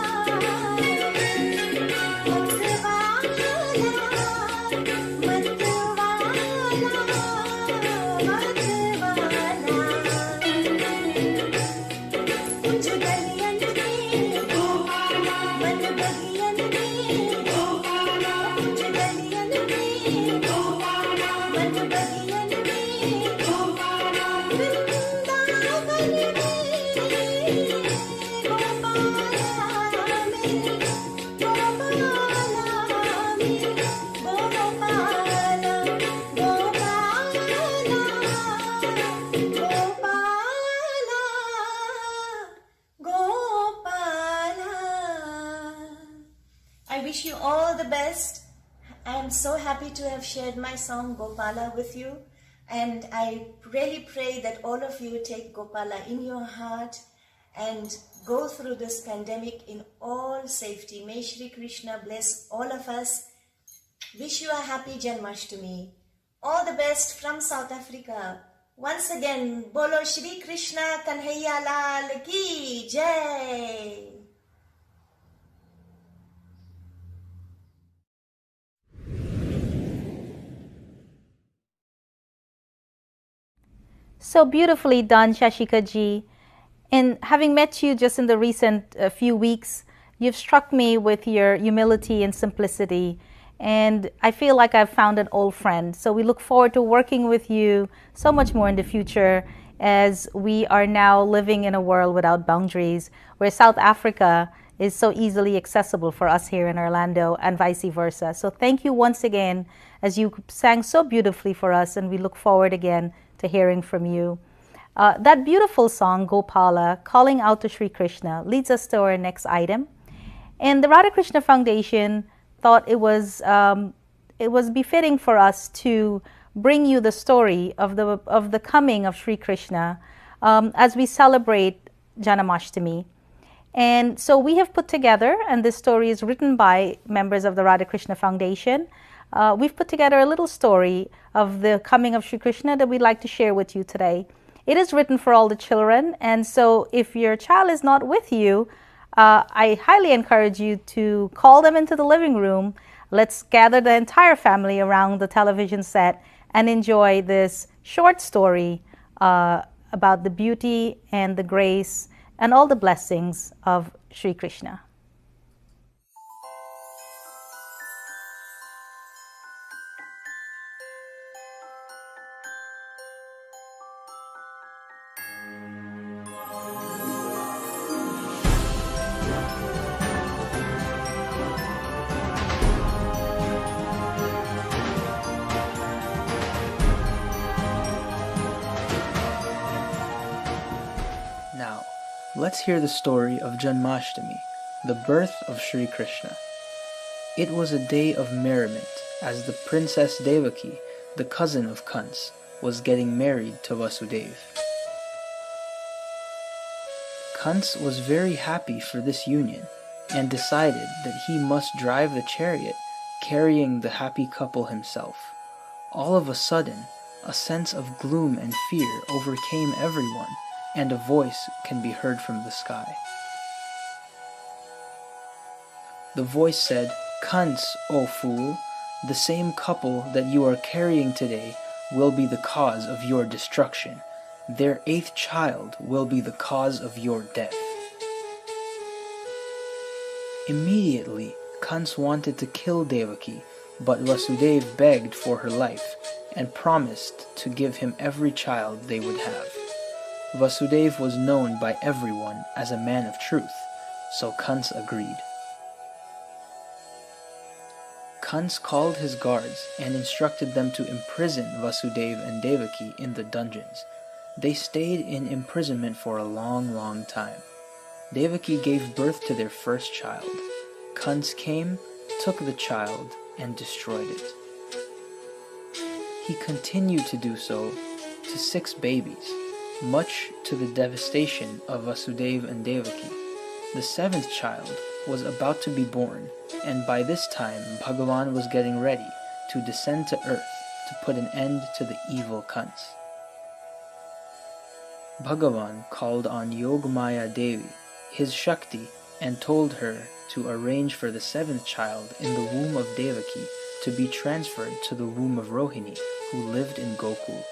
I wish you all the best. I am so happy to have shared my song Gopala with you, and I really pray that all of you take Gopala in your heart and go through this pandemic in all safety. May Shri Krishna bless all of us. Wish you a happy Janmāshtami. All the best from South Africa. Once again, Bolo Shri Krishna Kanhaiya Lal ki Jai. So beautifully done, Shashika ji. And having met you just in the recent few weeks, you've struck me with your humility and simplicity. And I feel like I've found an old friend. So we look forward to working with you so much more in the future, as we are now living in a world without boundaries, where South Africa is so easily accessible for us here in Orlando and vice versa. So thank you once again, as you sang so beautifully for us, and we look forward again to hearing from you. That beautiful song, Gopala, calling out to Sri Krishna, leads us to our next item. And the Radha Krishna Foundation thought it was befitting for us to bring you the story of the coming of Sri Krishna as we celebrate Janmāsthami. And so we have put together, and this story is written by members of the Radha Krishna Foundation. We've put together a little story of the coming of Sri Krishna that we'd like to share with you today. It is written for all the children, and so if your child is not with you, I highly encourage you to call them into the living room. Let's gather the entire family around the television set and enjoy this short story about the beauty and the grace and all the blessings of Sri Krishna. Now, let's hear the story of Janmāshtami, the birth of Sri Krishna. It was a day of merriment as the Princess Devaki, the cousin of Kans, was getting married to Vasudeva. Kans was very happy for this union and decided that he must drive the chariot carrying the happy couple himself. All of a sudden, a sense of gloom and fear overcame everyone, and a voice can be heard from the sky. The voice said, "Kans, O fool, the same couple that you are carrying today will be the cause of your destruction. Their 8th child will be the cause of your death." Immediately, Kans wanted to kill Devaki, but Vasudeva begged for her life and promised to give him every child they would have. Vasudeva was known by everyone as a man of truth, so Kans agreed. Kans called his guards and instructed them to imprison Vasudeva and Devaki in the dungeons. They stayed in imprisonment for a long time. Devaki gave birth to their first child. Kans came, took the child, and destroyed it. He continued to do so to 6 babies, much to the devastation of Vasudeva and Devaki. The 7th child was about to be born, and by this time Bhagavan was getting ready to descend to earth to put an end to the evil Kans. Bhagavan called on Yogamaya Devi, his Shakti, and told her to arrange for the 7th child in the womb of Devaki to be transferred to the womb of Rohini, who lived in Gokul.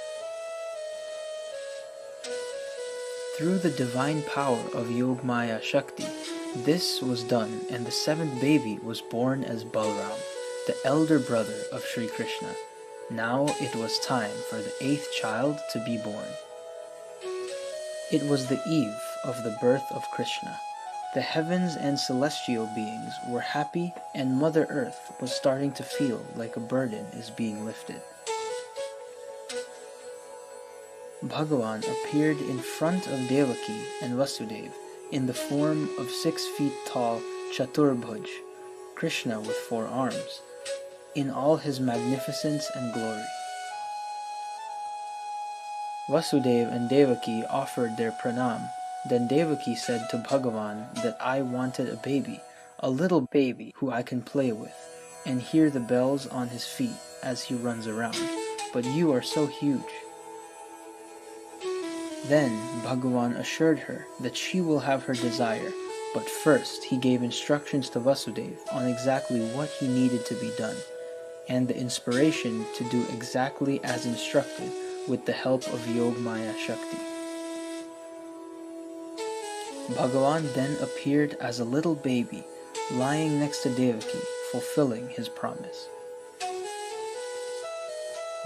Through the divine power of Yogamaya Shakti, this was done, and the 7th baby was born as Balram, the elder brother of Sri Krishna. Now it was time for the 8th child to be born. It was the eve of the birth of Krishna. The heavens and celestial beings were happy, and Mother Earth was starting to feel like a burden is being lifted. Bhagavan appeared in front of Devaki and Vasudeva in the form of 6 feet tall Chaturbhuj, Krishna with 4 arms, in all his magnificence and glory. Vasudeva and Devaki offered their pranam. Then Devaki said to Bhagavan that I wanted a baby, a little baby who I can play with, and hear the bells on his feet as he runs around, but you are so huge. Then Bhagavan assured her that she will have her desire, but first he gave instructions to Vasudeva on exactly what he needed to be done, and the inspiration to do exactly as instructed with the help of Yogamaya Shakti. Bhagavan then appeared as a little baby, lying next to Devaki, fulfilling his promise.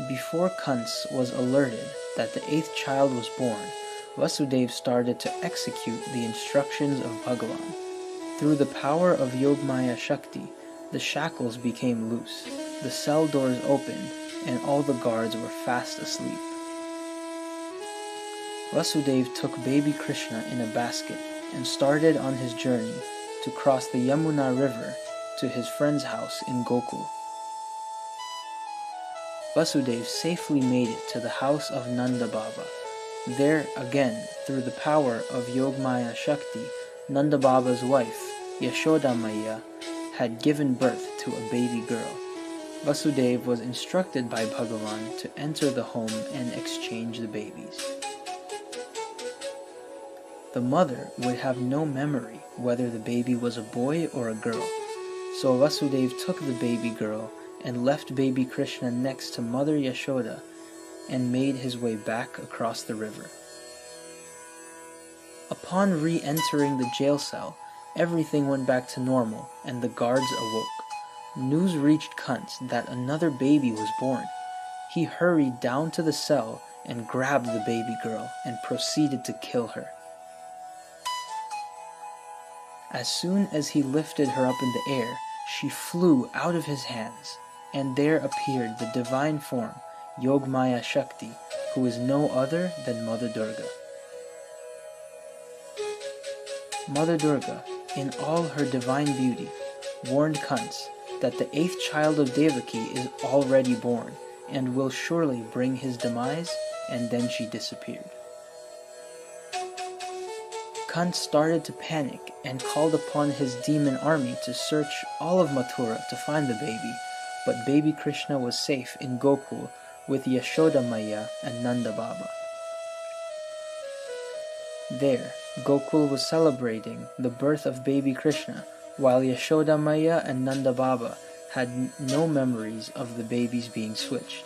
Before Kans was alerted that the 8th child was born, Vasudeva started to execute the instructions of Bhagavan. Through the power of Yogamaya Shakti, the shackles became loose, the cell doors opened, and all the guards were fast asleep. Vasudeva took baby Krishna in a basket and started on his journey to cross the Yamuna river to his friend's house in Gokul. Vasudeva safely made it to the house of Nanda Baba. There again, through the power of Yogamaya Shakti, Nanda Baba's wife, Yashoda Maya, had given birth to a baby girl. Vasudeva was instructed by Bhagavan to enter the home and exchange the babies. The mother would have no memory whether the baby was a boy or a girl, so Vasudeva took the baby girl and left baby Krishna next to Mother Yashoda and made his way back across the river. Upon re-entering the jail cell, everything went back to normal and the guards awoke. News reached Kans that another baby was born. He hurried down to the cell and grabbed the baby girl and proceeded to kill her. As soon as he lifted her up in the air, she flew out of his hands, and there appeared the divine form, Yogamaya Shakti, who is no other than Mother Durga. Mother Durga, in all her divine beauty, warned Kans that the 8th child of Devaki is already born and will surely bring his demise, and then she disappeared. Kans started to panic and called upon his demon army to search all of Mathura to find the baby, but baby Krishna was safe in Gokul with Yashoda Maya and Nanda Baba. There, Gokul was celebrating the birth of baby Krishna, while Yashoda Maya and Nanda Baba had no memories of the babies being switched.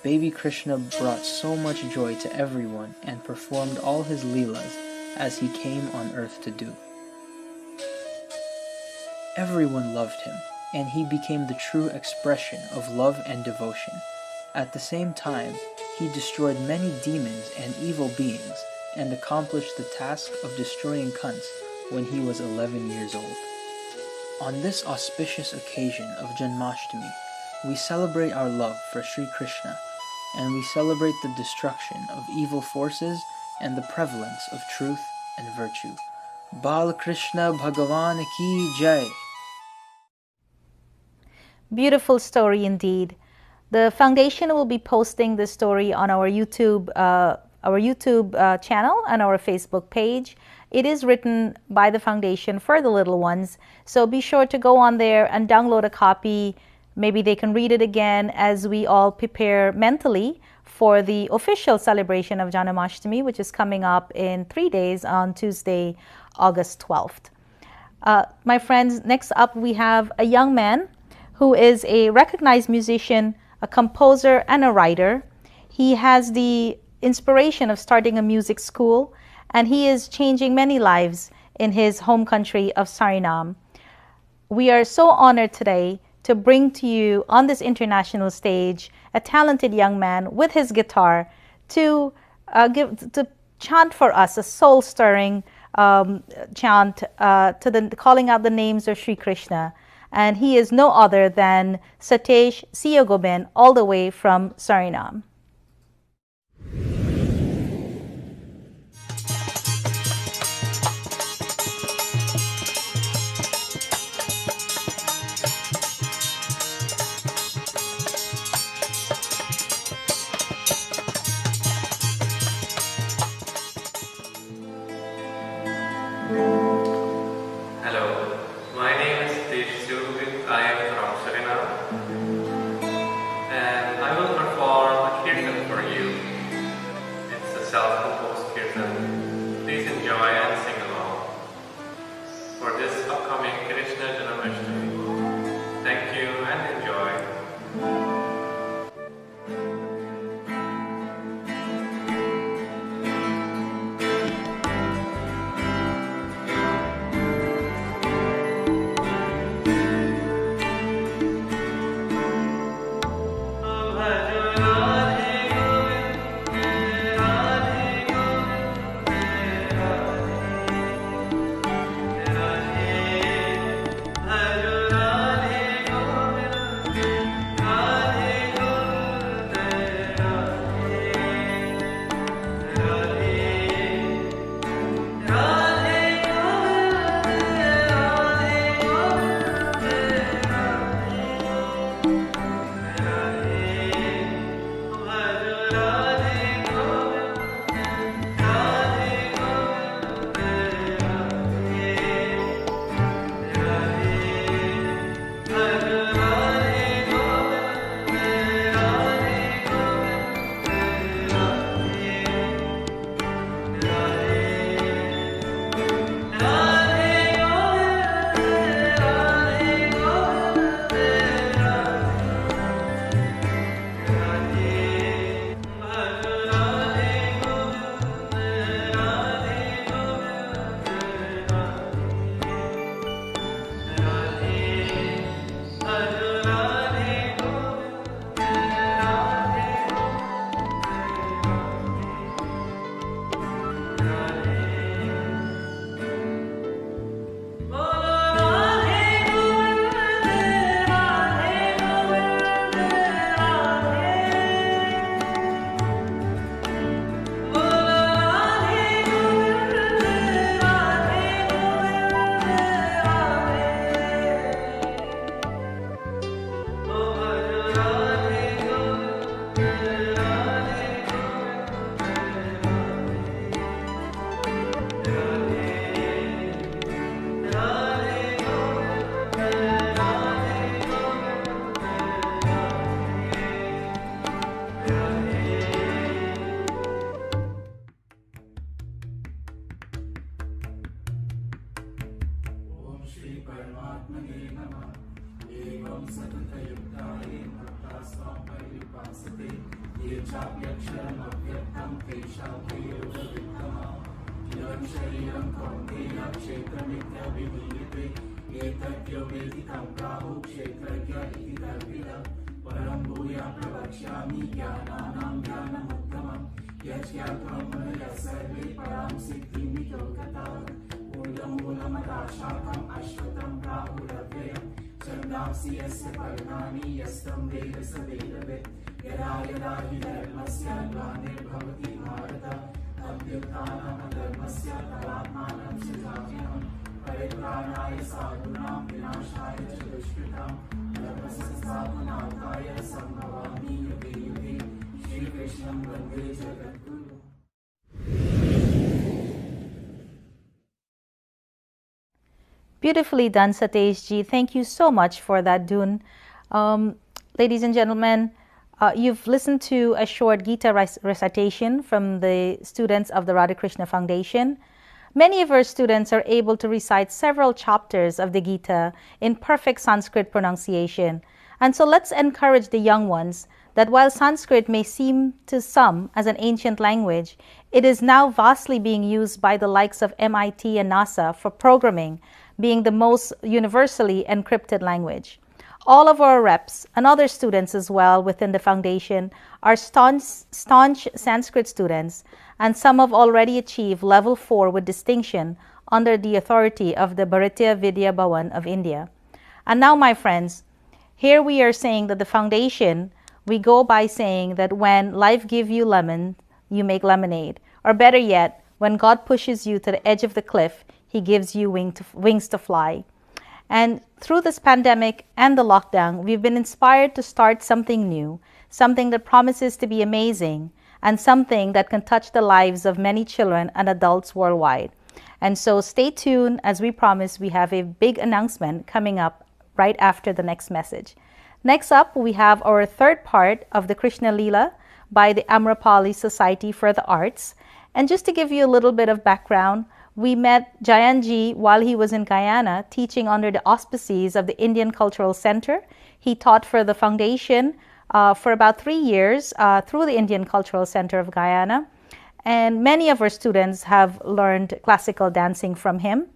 Baby Krishna brought so much joy to everyone and performed all his leelas as he came on earth to do. Everyone loved him, and he became the true expression of love and devotion. At the same time, he destroyed many demons and evil beings and accomplished the task of destroying Kans when he was 11 years old. On this auspicious occasion of Janmāsthami, we celebrate our love for Sri Krishna, and we celebrate the destruction of evil forces and the prevalence of truth and virtue. Bal Krishna Bhagavan Ki Jai. Beautiful story indeed. The foundation will be posting this story on our YouTube channel and our Facebook page. It is written by the foundation for the little ones, so be sure to go on there and download a copy. Maybe they can read it again as we all prepare mentally for the official celebration of Janmāsthami, which is coming up in 3 days on Tuesday, August 12th. My friends, next up we have a young man who is a recognized musician, a composer, and a writer. He has the inspiration of starting a music school, and he is changing many lives in his home country of Suriname. We are so honored today to bring to you on this international stage a talented young man with his guitar to chant for us a soul-stirring chant calling out the names of Sri Krishna. And he is no other than Satesh Siyogoben, all the way from Suriname. Beautifully done, Satish ji. Thank you so much for that dun. Ladies and gentlemen, you've listened to a short Gita recitation from the students of the Radha Krishna Foundation. Many of our students are able to recite several chapters of the Gita in perfect Sanskrit pronunciation. And so let's encourage the young ones that while Sanskrit may seem to some as an ancient language, it is now vastly being used by the likes of MIT and NASA for programming, being the most universally encrypted language. All of our reps and other students as well within the foundation are staunch Sanskrit students, and some have already achieved level 4 with distinction under the authority of the Bharatiya Vidya Bhavan of India. And now, my friends, here we are saying that the foundation, we go by saying that when life gives you lemon, you make lemonade. Or better yet, when God pushes you to the edge of the cliff, He gives you wings to fly. And through this pandemic and the lockdown, we've been inspired to start something new, something that promises to be amazing, and something that can touch the lives of many children and adults worldwide. And so stay tuned. As we promised, we have a big announcement coming up right after the next message. Next up, we have our third part of the Krishna Leela by the Amrapali Society for the Arts. And just to give you a little bit of background, we met Jayanji while he was in Guyana teaching under the auspices of the Indian Cultural Center. He taught for the foundation for about 3 years through the Indian Cultural Center of Guyana. And many of our students have learned classical dancing from him.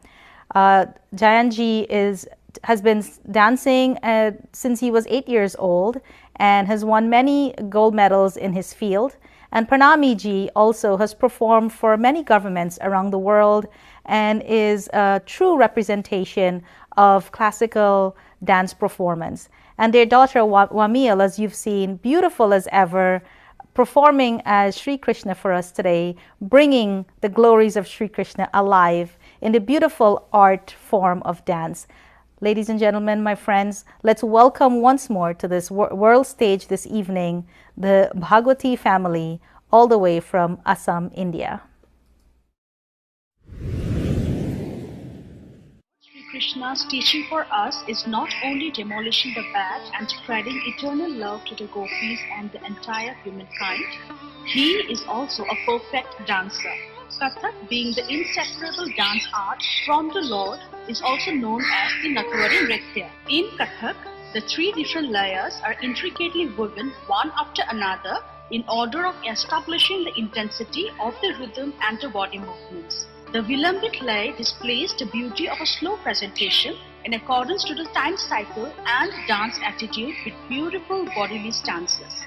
Jayanji has been dancing since he was 8 years old and has won many gold medals in his field. And Pranami ji also has performed for many governments around the world and is a true representation of classical dance performance. And their daughter Wamil, as you've seen, beautiful as ever, performing as Sri Krishna for us today, bringing the glories of Sri Krishna alive in the beautiful art form of dance. Ladies and gentlemen, my friends, let's welcome once more to this world stage this evening the Bhagwati family, all the way from Assam, India. Sri Krishna's teaching for us is not only demolishing the bad and spreading eternal love to the gopis and the entire humankind, he is also a perfect dancer. Kathak, being the inseparable dance art from the Lord, is also known as the Natwari Nritya. In Kathak, the 3 different layers are intricately woven one after another in order of establishing the intensity of the rhythm and the body movements. The Vilambit lay displays the beauty of a slow presentation in accordance to the time cycle and dance attitude with beautiful bodily stances.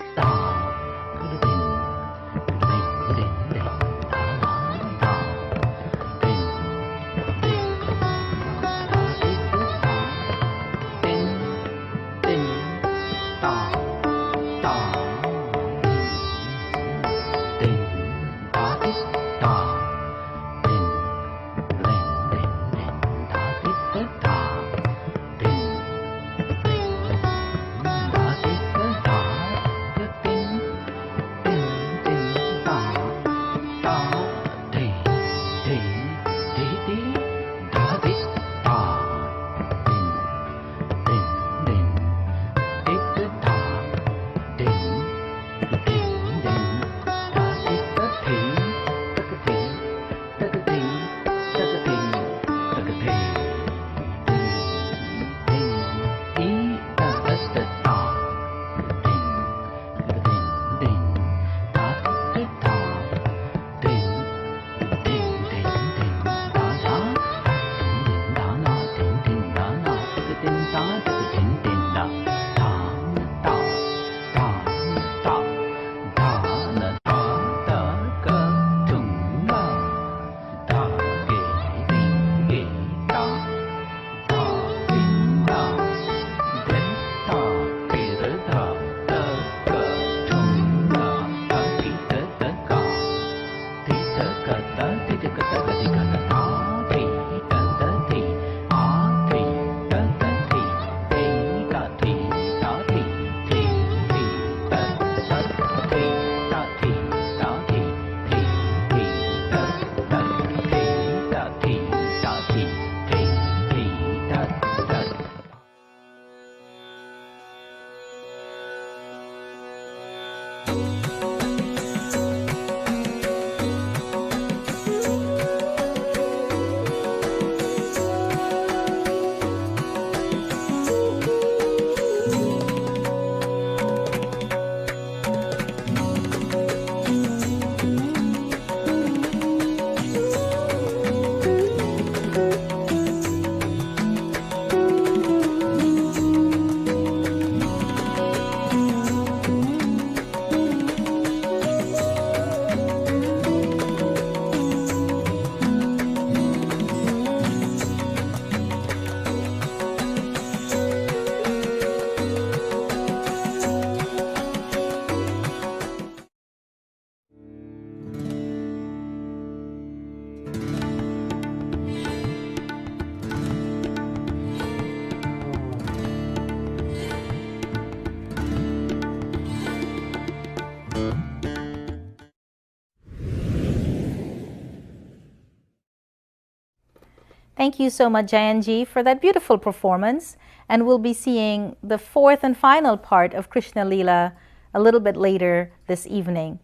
Thank you so much, Jayanji, for that beautiful performance. And we'll be seeing the fourth and final part of Krishna Leela a little bit later this evening.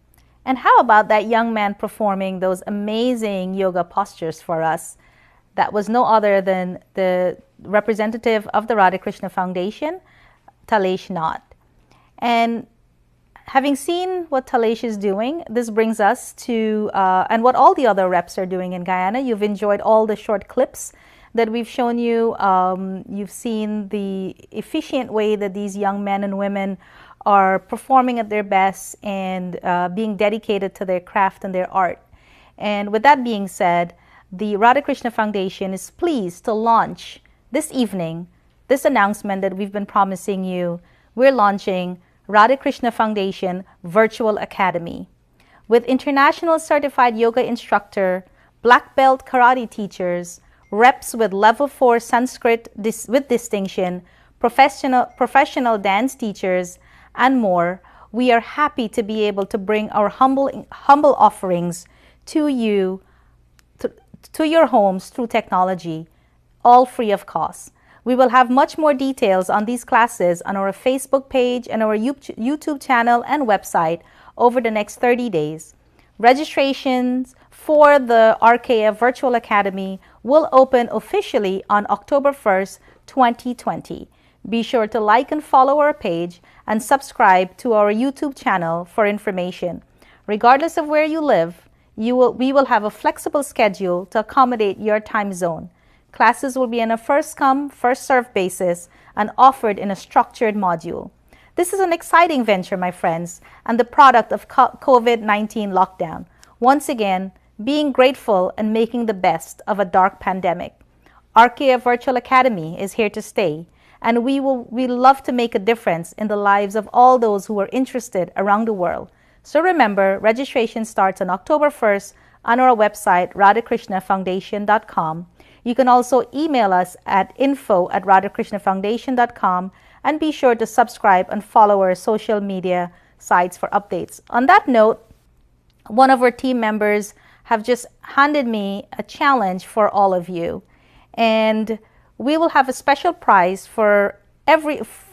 And how about that young man performing those amazing yoga postures for us? That was no other than the representative of the Radha Krishna Foundation, Talesh Nath. And having seen what Talesh is doing, this brings us to, and what all the other reps are doing in Guyana. You've enjoyed all the short clips that we've shown you. You've seen the efficient way that these young men and women are performing at their best and being dedicated to their craft and their art. And with that being said, the Radha Krishna Foundation is pleased to launch this evening this announcement that we've been promising you. We're launching Radha Krishna Foundation Virtual Academy. With international certified yoga instructor, black belt karate teachers, reps with level 4 Sanskrit with distinction, professional dance teachers, and more, we are happy to be able to bring our humble offerings to you, to your homes through technology, all free of cost. We will have much more details on these classes on our Facebook page and our YouTube channel and website over the next 30 days. Registrations for the RKF Virtual Academy will open officially on October 1st, 2020. Be sure to like and follow our page and subscribe to our YouTube channel for information. Regardless of where you live, we will have a flexible schedule to accommodate your time zone. Classes will be on a first-come, first-served basis and offered in a structured module. This is an exciting venture, my friends, and the product of COVID-19 lockdown. Once again, being grateful and making the best of a dark pandemic. RKF Virtual Academy is here to stay, and we love to make a difference in the lives of all those who are interested around the world. So remember, registration starts on October 1st on our website, radhakrishnaffoundation.com. You can also email us at info@radhakrishnaffoundation.com, and be sure to subscribe and follow our social media sites for updates. On that note, one of our team members have just handed me a challenge for all of you, and we will have a special prize for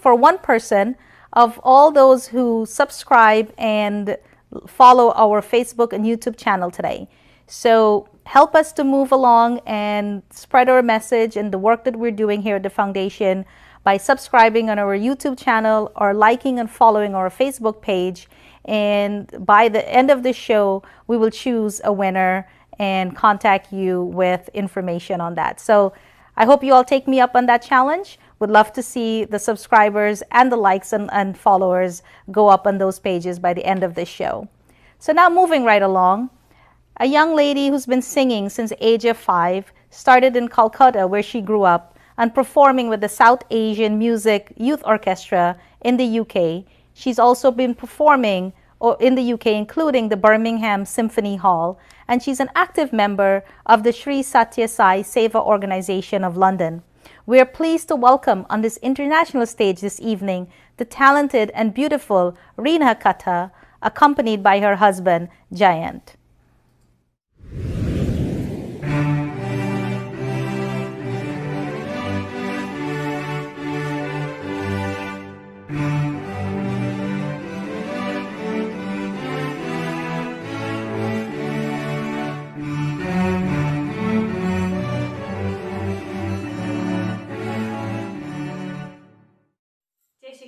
one person of all those who subscribe and follow our Facebook and YouTube channel today. So help us to move along and spread our message and the work that we're doing here at the foundation by subscribing on our YouTube channel or liking and following our Facebook page. And by the end of the show, we will choose a winner and contact you with information on that. So I hope you all take me up on that challenge. Would love to see the subscribers and the likes and followers go up on those pages by the end of this show. So now moving right along, a young lady who's been singing since the age of 5 started in Calcutta, where she grew up, and performing with the South Asian Music Youth Orchestra in the UK. She's also been performing in the UK, including the Birmingham Symphony Hall, and she's an active member of the Sri Satya Sai Seva Organization of London. We are pleased to welcome on this international stage this evening the talented and beautiful Reena Katha, accompanied by her husband, Jayant.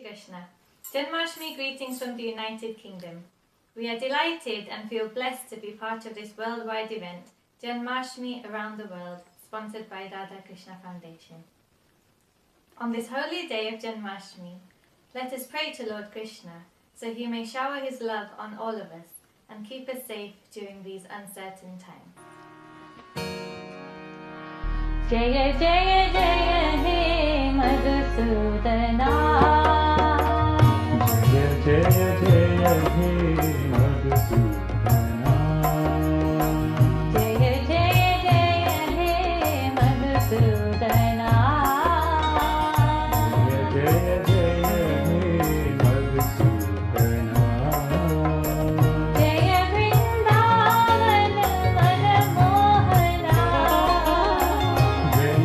Krishna. Janmāsthami greetings from the United Kingdom. We are delighted and feel blessed to be part of this worldwide event, Janmāsthami Around the World, sponsored by RADHA KRISHNA Foundation. On this holy day of Janmāsthami, let us pray to Lord Krishna so he may shower his love on all of us and keep us safe during these uncertain times. Jaya Jaya Jaya He Madhusudana, Jaya Jaya Jaya He Madhusudana, Jaya Jaya Jaya He Madhusudana, Jaya Jaya Jaya He Madhusudana, Jaya Vrindavan Manamohana, Jaya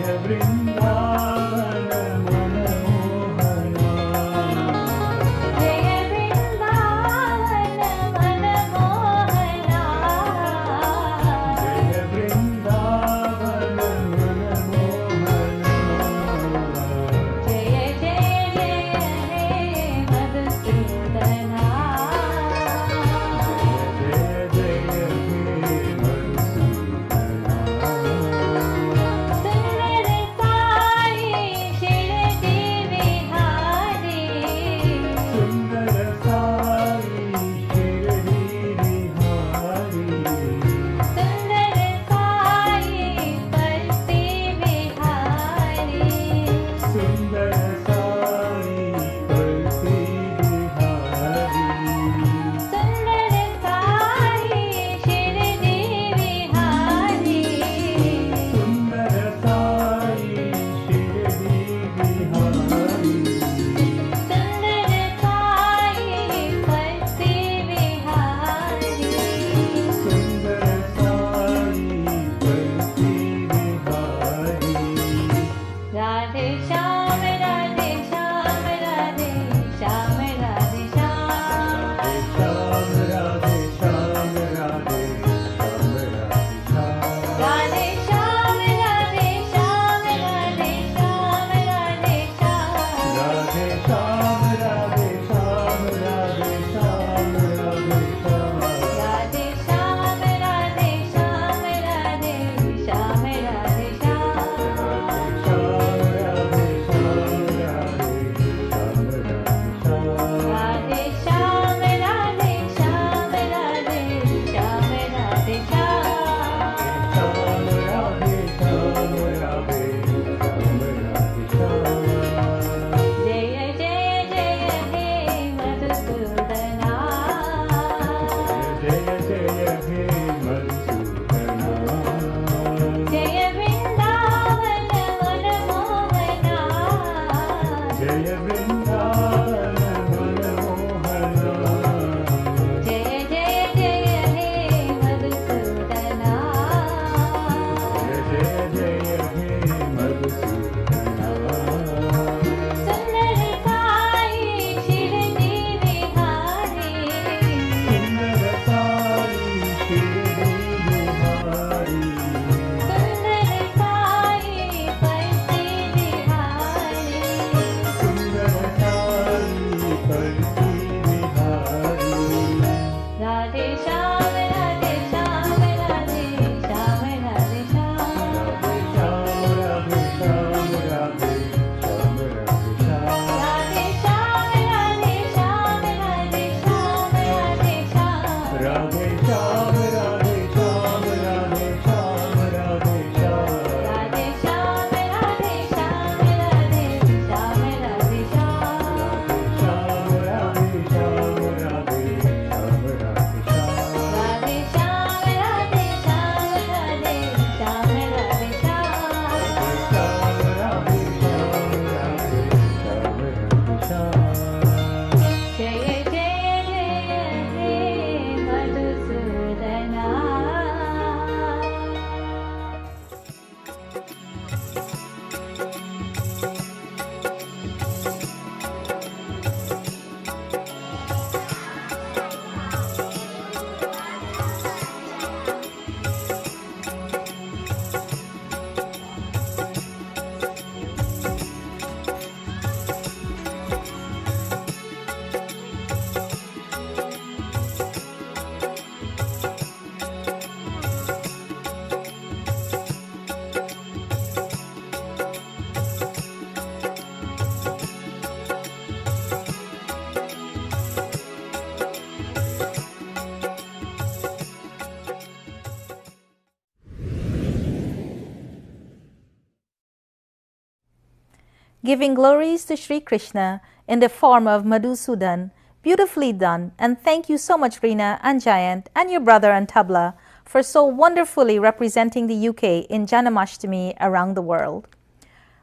Giving glories to Sri Krishna in the form of Madhusudan. Beautifully done, and thank you so much Reena and Jayant and your brother and Tabla for so wonderfully representing the UK in Janmāshtami around the world.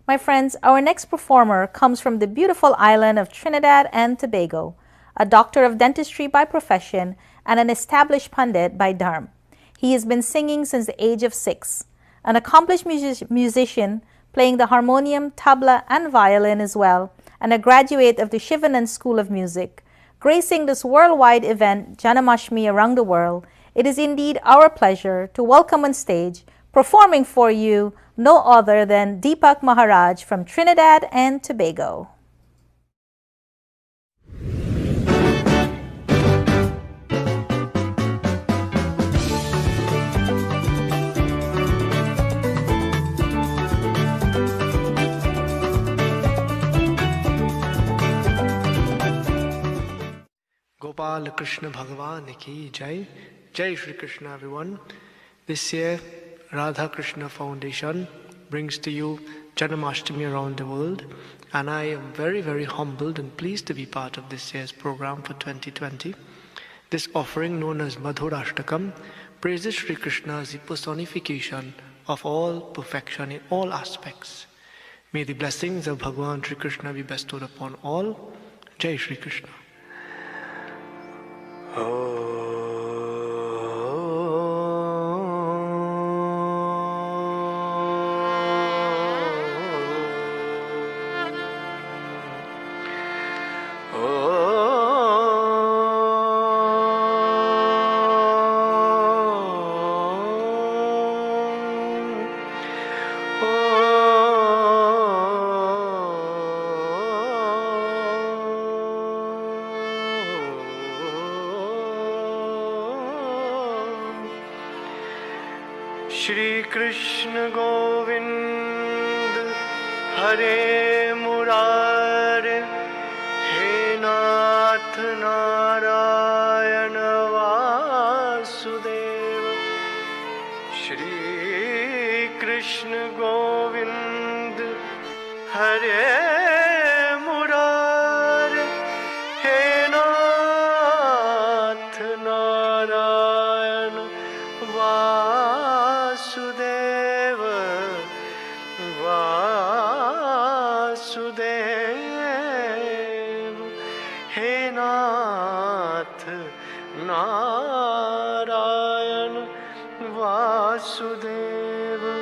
My friends, our next performer comes from the beautiful island of Trinidad and Tobago, a doctor of dentistry by profession and an established pundit by dharma. He has been singing since the age of 6, an accomplished musician playing the harmonium, tabla and violin as well, and a graduate of the Shivanand School of Music. Gracing this worldwide event, Janmāshtami around the world, it is indeed our pleasure to welcome on stage, performing for you, no other than Deepak Maharaj from Trinidad and Tobago. Gopal Krishna Bhagavan ki Jai. Jai Shri Krishna everyone. This year Radha Krishna Foundation brings to you Janmāshtami around the world, and I am very humbled and pleased to be part of this year's program for 2020. This offering, known as Madhurashtakam, praises Shri Krishna as the personification of all perfection in all aspects. May the blessings of Bhagavan Shri Krishna be bestowed upon all. Jai Shri Krishna. Shri Krishna Govind Hare Murare He Nath Narayana Vasudeva Shri Krishna Govind Hare Murare He Nath Narayana Vasudeva Vasudeva He Nath Narayana Vasudeva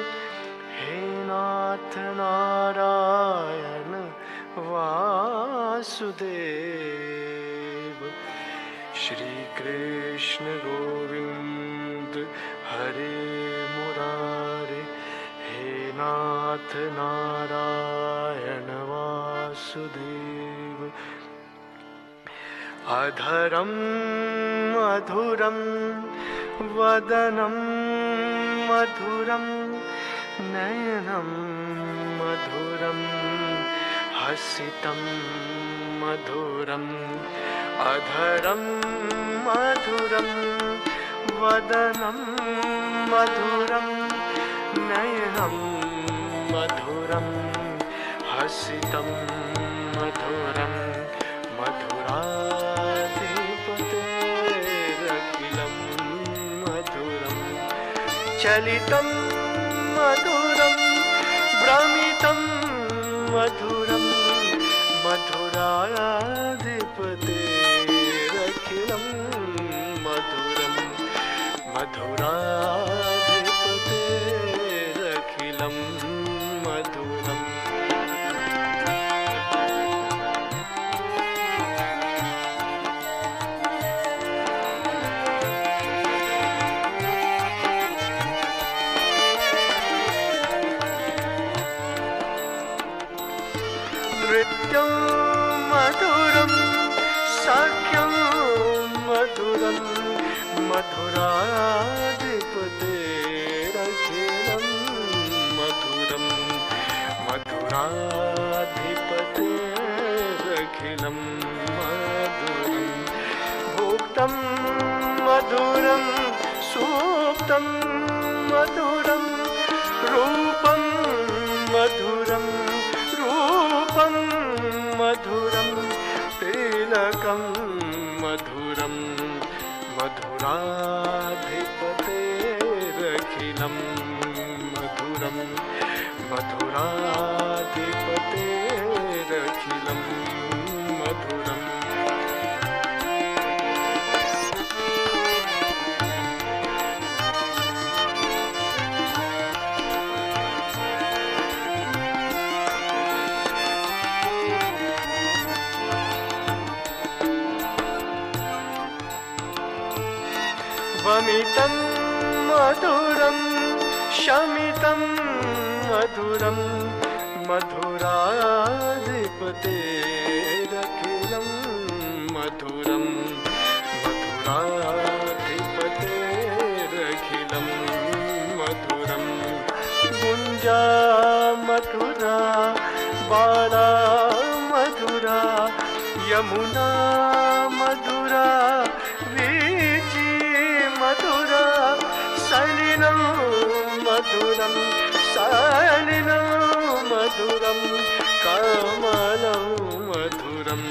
He Nath Narayana Vasudeva Shri Krishna Govind Hare Murare He Nath Narayana Vasudeva Adharam Madhuram Vadanam Madhuram Nayanam Madhuram Hasitam Madhuram Adharam Madhuram Vadanam Madhuram Nayanam Madhuram Hasitam Madhuram Madhuradhipaterakhilam Madhuram Chalitam Madhuram Brahmitam Madhuram Madhuradhipaterakhilam Madhuram Madhuradhipaterakhilam Madhuram Nrityam Madhuram Sakyam Madhuram Madhuradhipaterakhilam Madhuram Madhuradhipaterakhilam Madhuram Bhuktam Madhuram Suptam Madhuram Rupam Madhuram Rupam Madhuram Tilakam Madhuram Madhuradhipaterakhilam Madhuram Madhuradhipaterakhilam Madhuram Vamitam Madhuram Shamitam Madhuram Madhuradhipaterakhilam Madhuram Madhuradhipaterakhilam Madhuram Gunja Madhura Bala Madhura Yamuna Madhura Vichi Madhura Salinam Madhuram Salinam Madhuram Kamalam Madhuram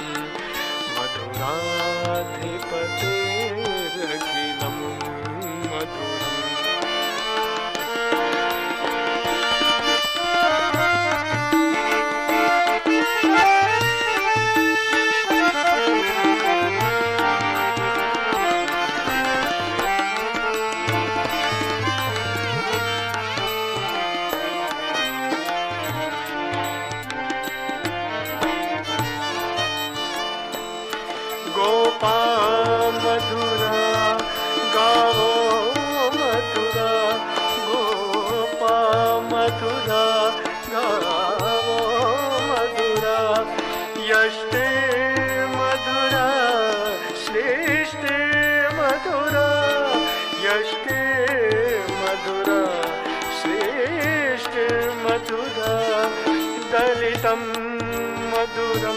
Madhuradhipaterakhilam Madhuram Madhura Gavo फलितं मधुरं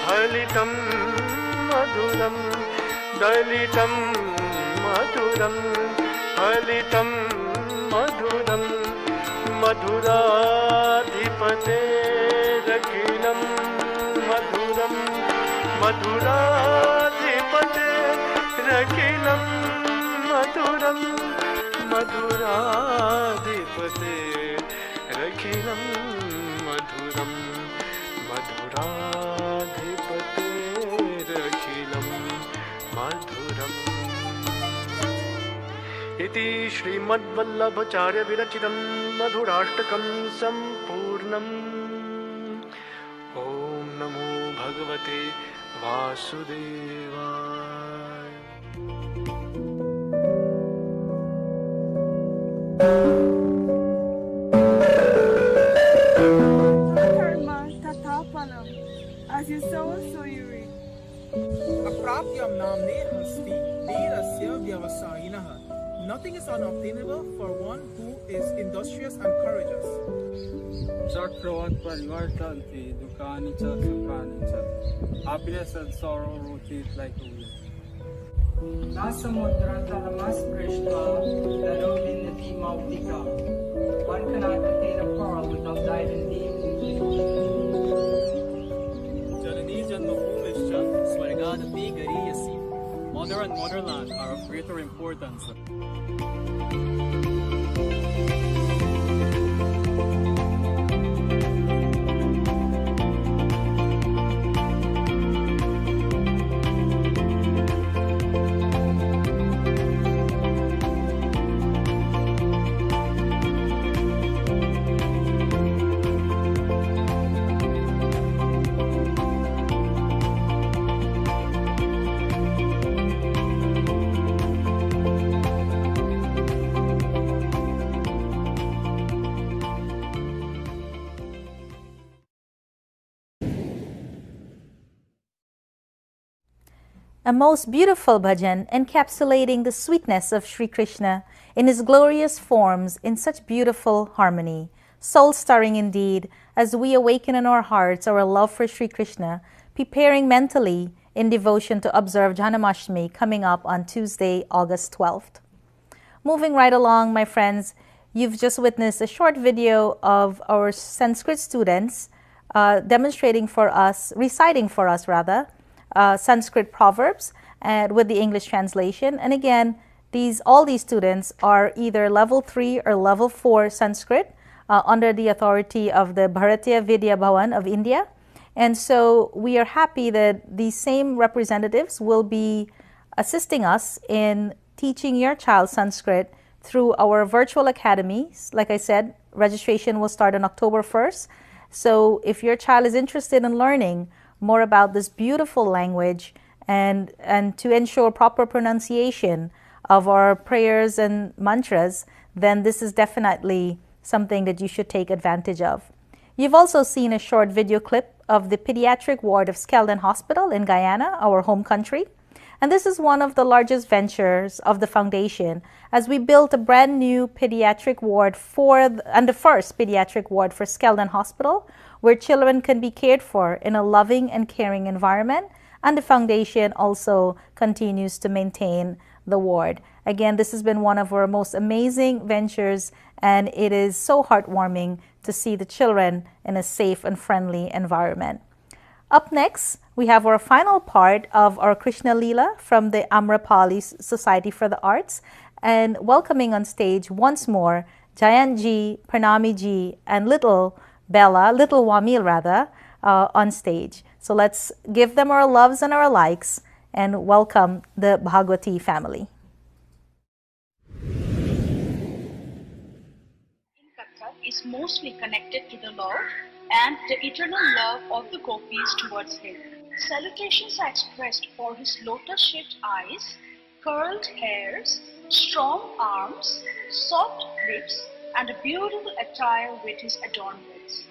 फलितं मधुरं दलितं मधुरं फलितं मधुरं मधुराधिपतेरखिलं मधुरं मधुराधिपतेरखिलं मधुरं मधुराधिपतेरखिलं मधुरं मधुराधिपतेरखिलं मधुरम् इति श्रीमद्वल्लभाचार्य विरचितं मधुराष्टकं सम्पूर्णम् ॐ नमो भगवते वासुदेवाय। Karma tataphanam. As you sow, so you reap. Aprapyam namne hasti dherasya vyavasayinah. Nothing is unobtainable for one who is industrious and courageous. Chakravat parivartanti dukkani cha sukhani cha. Happiness and sorrow rotate like a wheel. Nasamudra Janmāsthami Narovindati Mautika. One cannot attain a pearl without diving deep into the ocean. Janani Janmabhumishcha Swargadapi Gariyasi. Mother and motherland are of greater importance. A most beautiful bhajan encapsulating the sweetness of Sri Krishna in his glorious forms in such beautiful harmony. Soul-stirring indeed, as we awaken in our hearts our love for Sri Krishna, preparing mentally in devotion to observe Janmāsthami coming up on Tuesday, August 12th. Moving right along, my friends, you've just witnessed a short video of our Sanskrit students reciting for us, Sanskrit proverbs and with the English translation. And again, all these students are either level 3 or level 4 Sanskrit under the authority of the Bharatiya Vidya Bhavan of India. And so we are happy that these same representatives will be assisting us in teaching your child Sanskrit through our virtual academies. Like I said, registration will start on October 1st. So if your child is interested in learning more about this beautiful language and to ensure proper pronunciation of our prayers and mantras, then this is definitely something that you should take advantage of. You've also seen a short video clip of the pediatric ward of Skeldon Hospital in Guyana, our home country. And this is one of the largest ventures of the foundation, as we built a brand new pediatric ward and the first pediatric ward for Skeldon Hospital, where children can be cared for in a loving and caring environment. And the foundation also continues to maintain the ward. Again, this has been one of our most amazing ventures, and it is so heartwarming to see the children in a safe and friendly environment. Up next, we have our final part of our Krishna Leela from the Amrapali Society for the Arts, and welcoming on stage once more Jayantji, Pranamiji, and little Wamil rather, on stage. So let's give them our loves and our likes and welcome the Bhagwati family. Is mostly connected to the Lord and the eternal love of the gopis towards him. Salutations are expressed for his lotus-shaped eyes, curled hairs, strong arms, soft lips, and a beautiful attire with his adornments.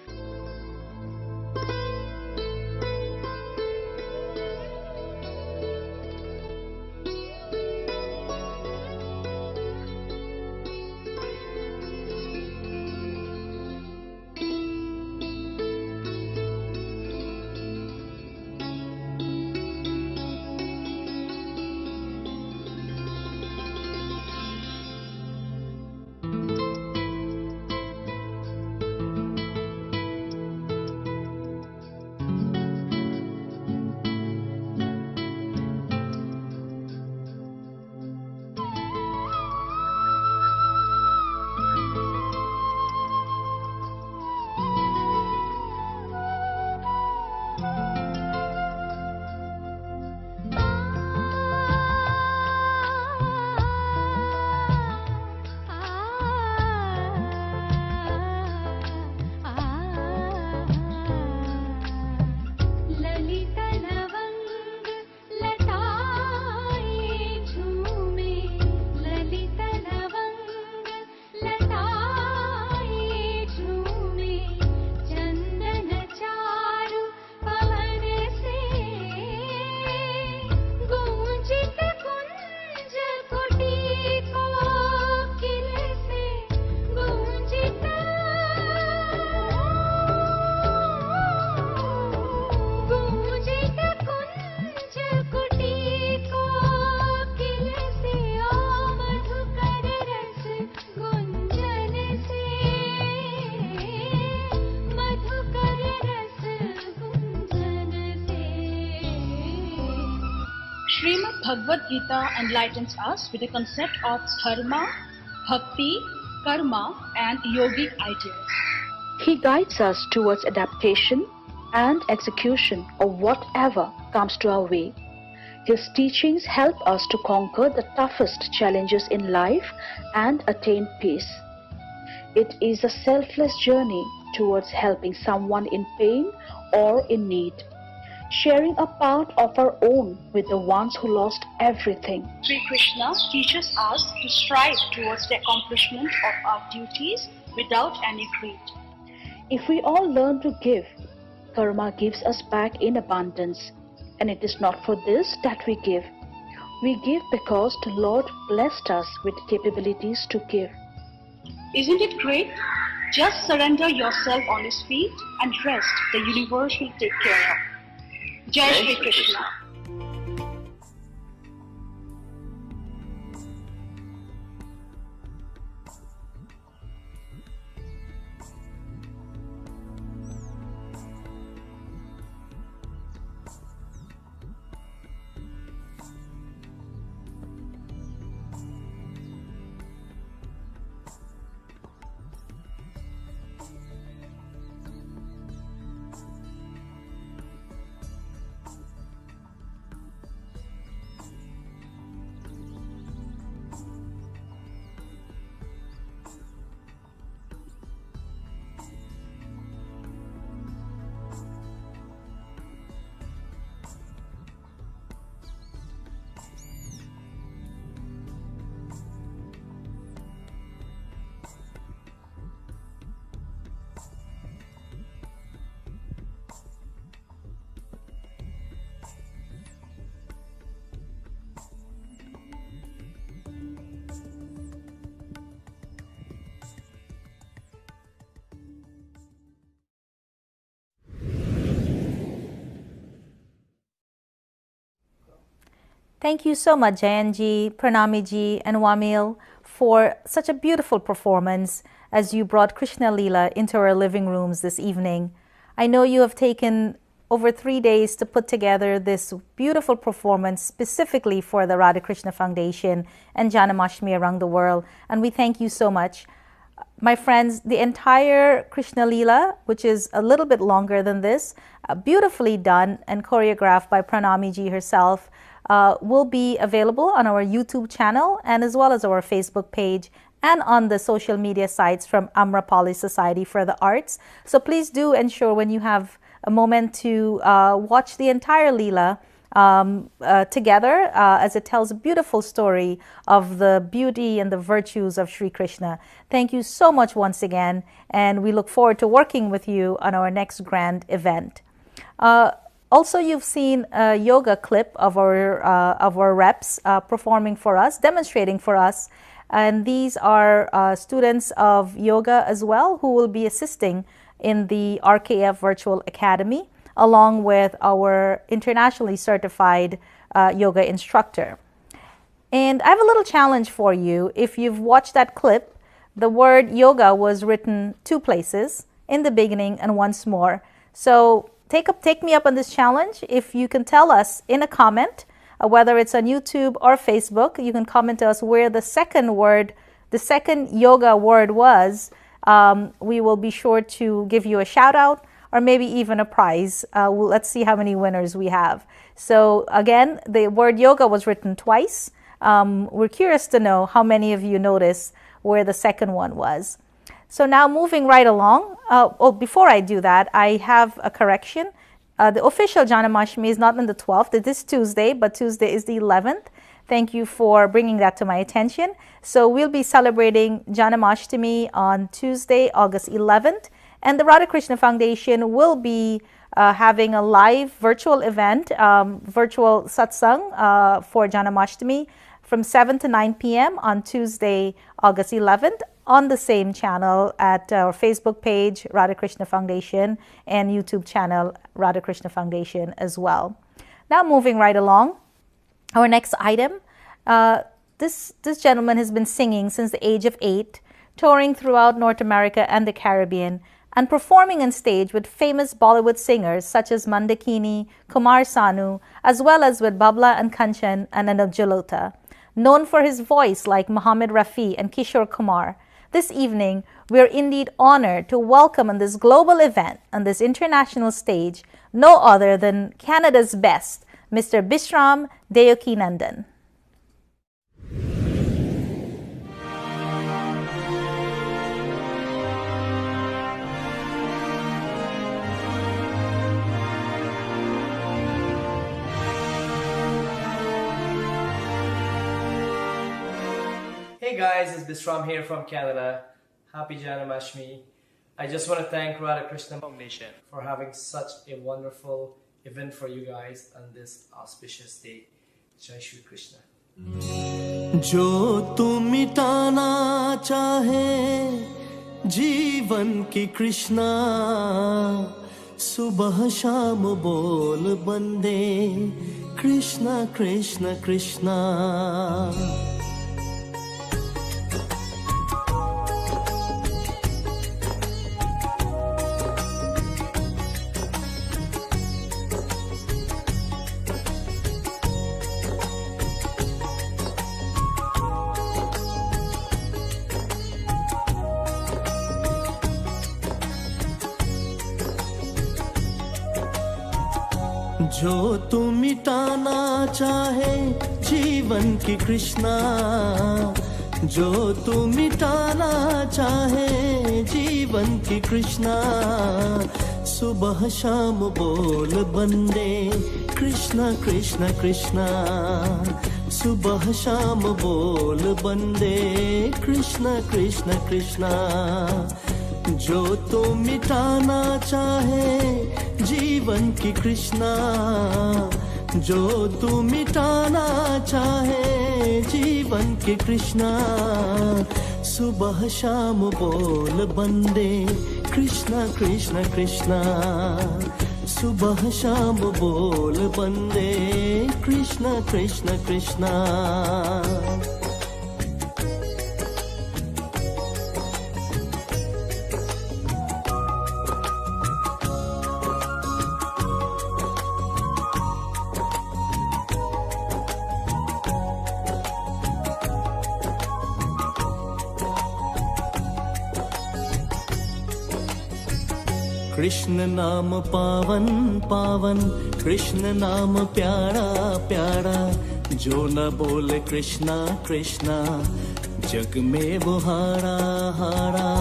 Srimad Bhagavad Gita enlightens us with the concept of dharma, bhakti, karma, and yogic ideas. He guides us towards adaptation and execution of whatever comes to our way. His teachings help us to conquer the toughest challenges in life and attain peace. It is a selfless journey towards helping someone in pain or in need, sharing a part of our own with the ones who lost everything. Sri Krishna teaches us to strive towards the accomplishment of our duties without any greed. If we all learn to give, karma gives us back in abundance. And it is not for this that we give. We give because the Lord blessed us with capabilities to give. Isn't it great? Just surrender yourself on His feet and rest. The universe will take care of. Jai Shri Krishna. Thank you so much, Jayanji, Pranamiji, and Wamil, for such a beautiful performance as you brought Krishna Leela into our living rooms this evening. I know you have taken over 3 days to put together this beautiful performance specifically for the Radha Krishna Foundation and Janmāsthami around the world, and we thank you so much. My friends, the entire Krishna Leela, which is a little bit longer than this, beautifully done and choreographed by Pranamiji herself, will be available on our YouTube channel and as well as our Facebook page and on the social media sites from Amrapali Society for the Arts. So please do ensure when you have a moment to watch the entire Leela together as it tells a beautiful story of the beauty and the virtues of Sri Krishna. Thank you so much once again, and we look forward to working with you on our next grand event. Also, you've seen a yoga clip of our reps performing for us, demonstrating for us, and these are students of yoga as well who will be assisting in the RKF Virtual Academy along with our internationally certified yoga instructor. And I have a little challenge for you. If you've watched that clip, the word yoga was written 2 places, in the beginning and once more. So take me up on this challenge. If you can tell us in a comment, whether it's on YouTube or Facebook, you can comment to us where the second word, the second yoga word was. We will be sure to give you a shout out or maybe even a prize. Let's see how many winners we have. So again, the word yoga was written twice. We're curious to know how many of you noticed where the second one was. So now moving right along, before I do that, I have a correction. The official Janmāsthami is not on the 12th, it is Tuesday, but Tuesday is the 11th. Thank you for bringing that to my attention. So we'll be celebrating Janmāsthami on Tuesday, August 11th, and the Radha Krishna Foundation will be having a live virtual event, virtual satsang for Janmāsthami from 7 to 9 p.m. on Tuesday, August 11th, on the same channel at our Facebook page, Radha Krishna Foundation, and YouTube channel, Radha Krishna Foundation as well. Now moving right along, our next item, this gentleman has been singing since the age of 8, touring throughout North America and the Caribbean, and performing on stage with famous Bollywood singers such as Mandakini, Kumar Sanu, as well as with Babla and Kanchan and Anup Jalota. Known for his voice like Muhammad Rafi and Kishore Kumar, this evening we are indeed honored to welcome on this global event, on this international stage, no other than Canada's best, Mr. Bishram Deokinandan. Hey guys, it's Bishram here from Canada. Happy Janmāsthami. I just want to thank RADHA KRISHNA Foundation for having such a wonderful event for you guys on this auspicious day. Jai Shri Krishna. जो तू मिटाना चाहे जीवन की कृष्णा, सुबह शाम बोल बंदे कृष्णा कृष्णा कृष्णा। जो तू मिटाना चाहे जीवन की कृष्णा, जो तू मिटाना चाहे जीवन की कृष्णा, सुबह शाम बोल बंदे कृष्णा कृष्णा कृष्णा। सुबह शाम बोल बंदे कृष्णा कृष्णा कृष्णा। जो तू मिटाना चाहे जीवन की कृष्णा, जो तू मिटाना चाहे जीवन की कृष्णा, सुबह शाम बोल बंदे कृष्णा कृष्णा कृष्णा। सुबह शाम बोल बंदे कृष्णा कृष्णा कृष्णा। कृष्ण नाम पावन पावन, कृष्ण नाम प्यारा प्यारा। जो न बोले कृष्णा कृष्णा, जग में वो हारा हारा।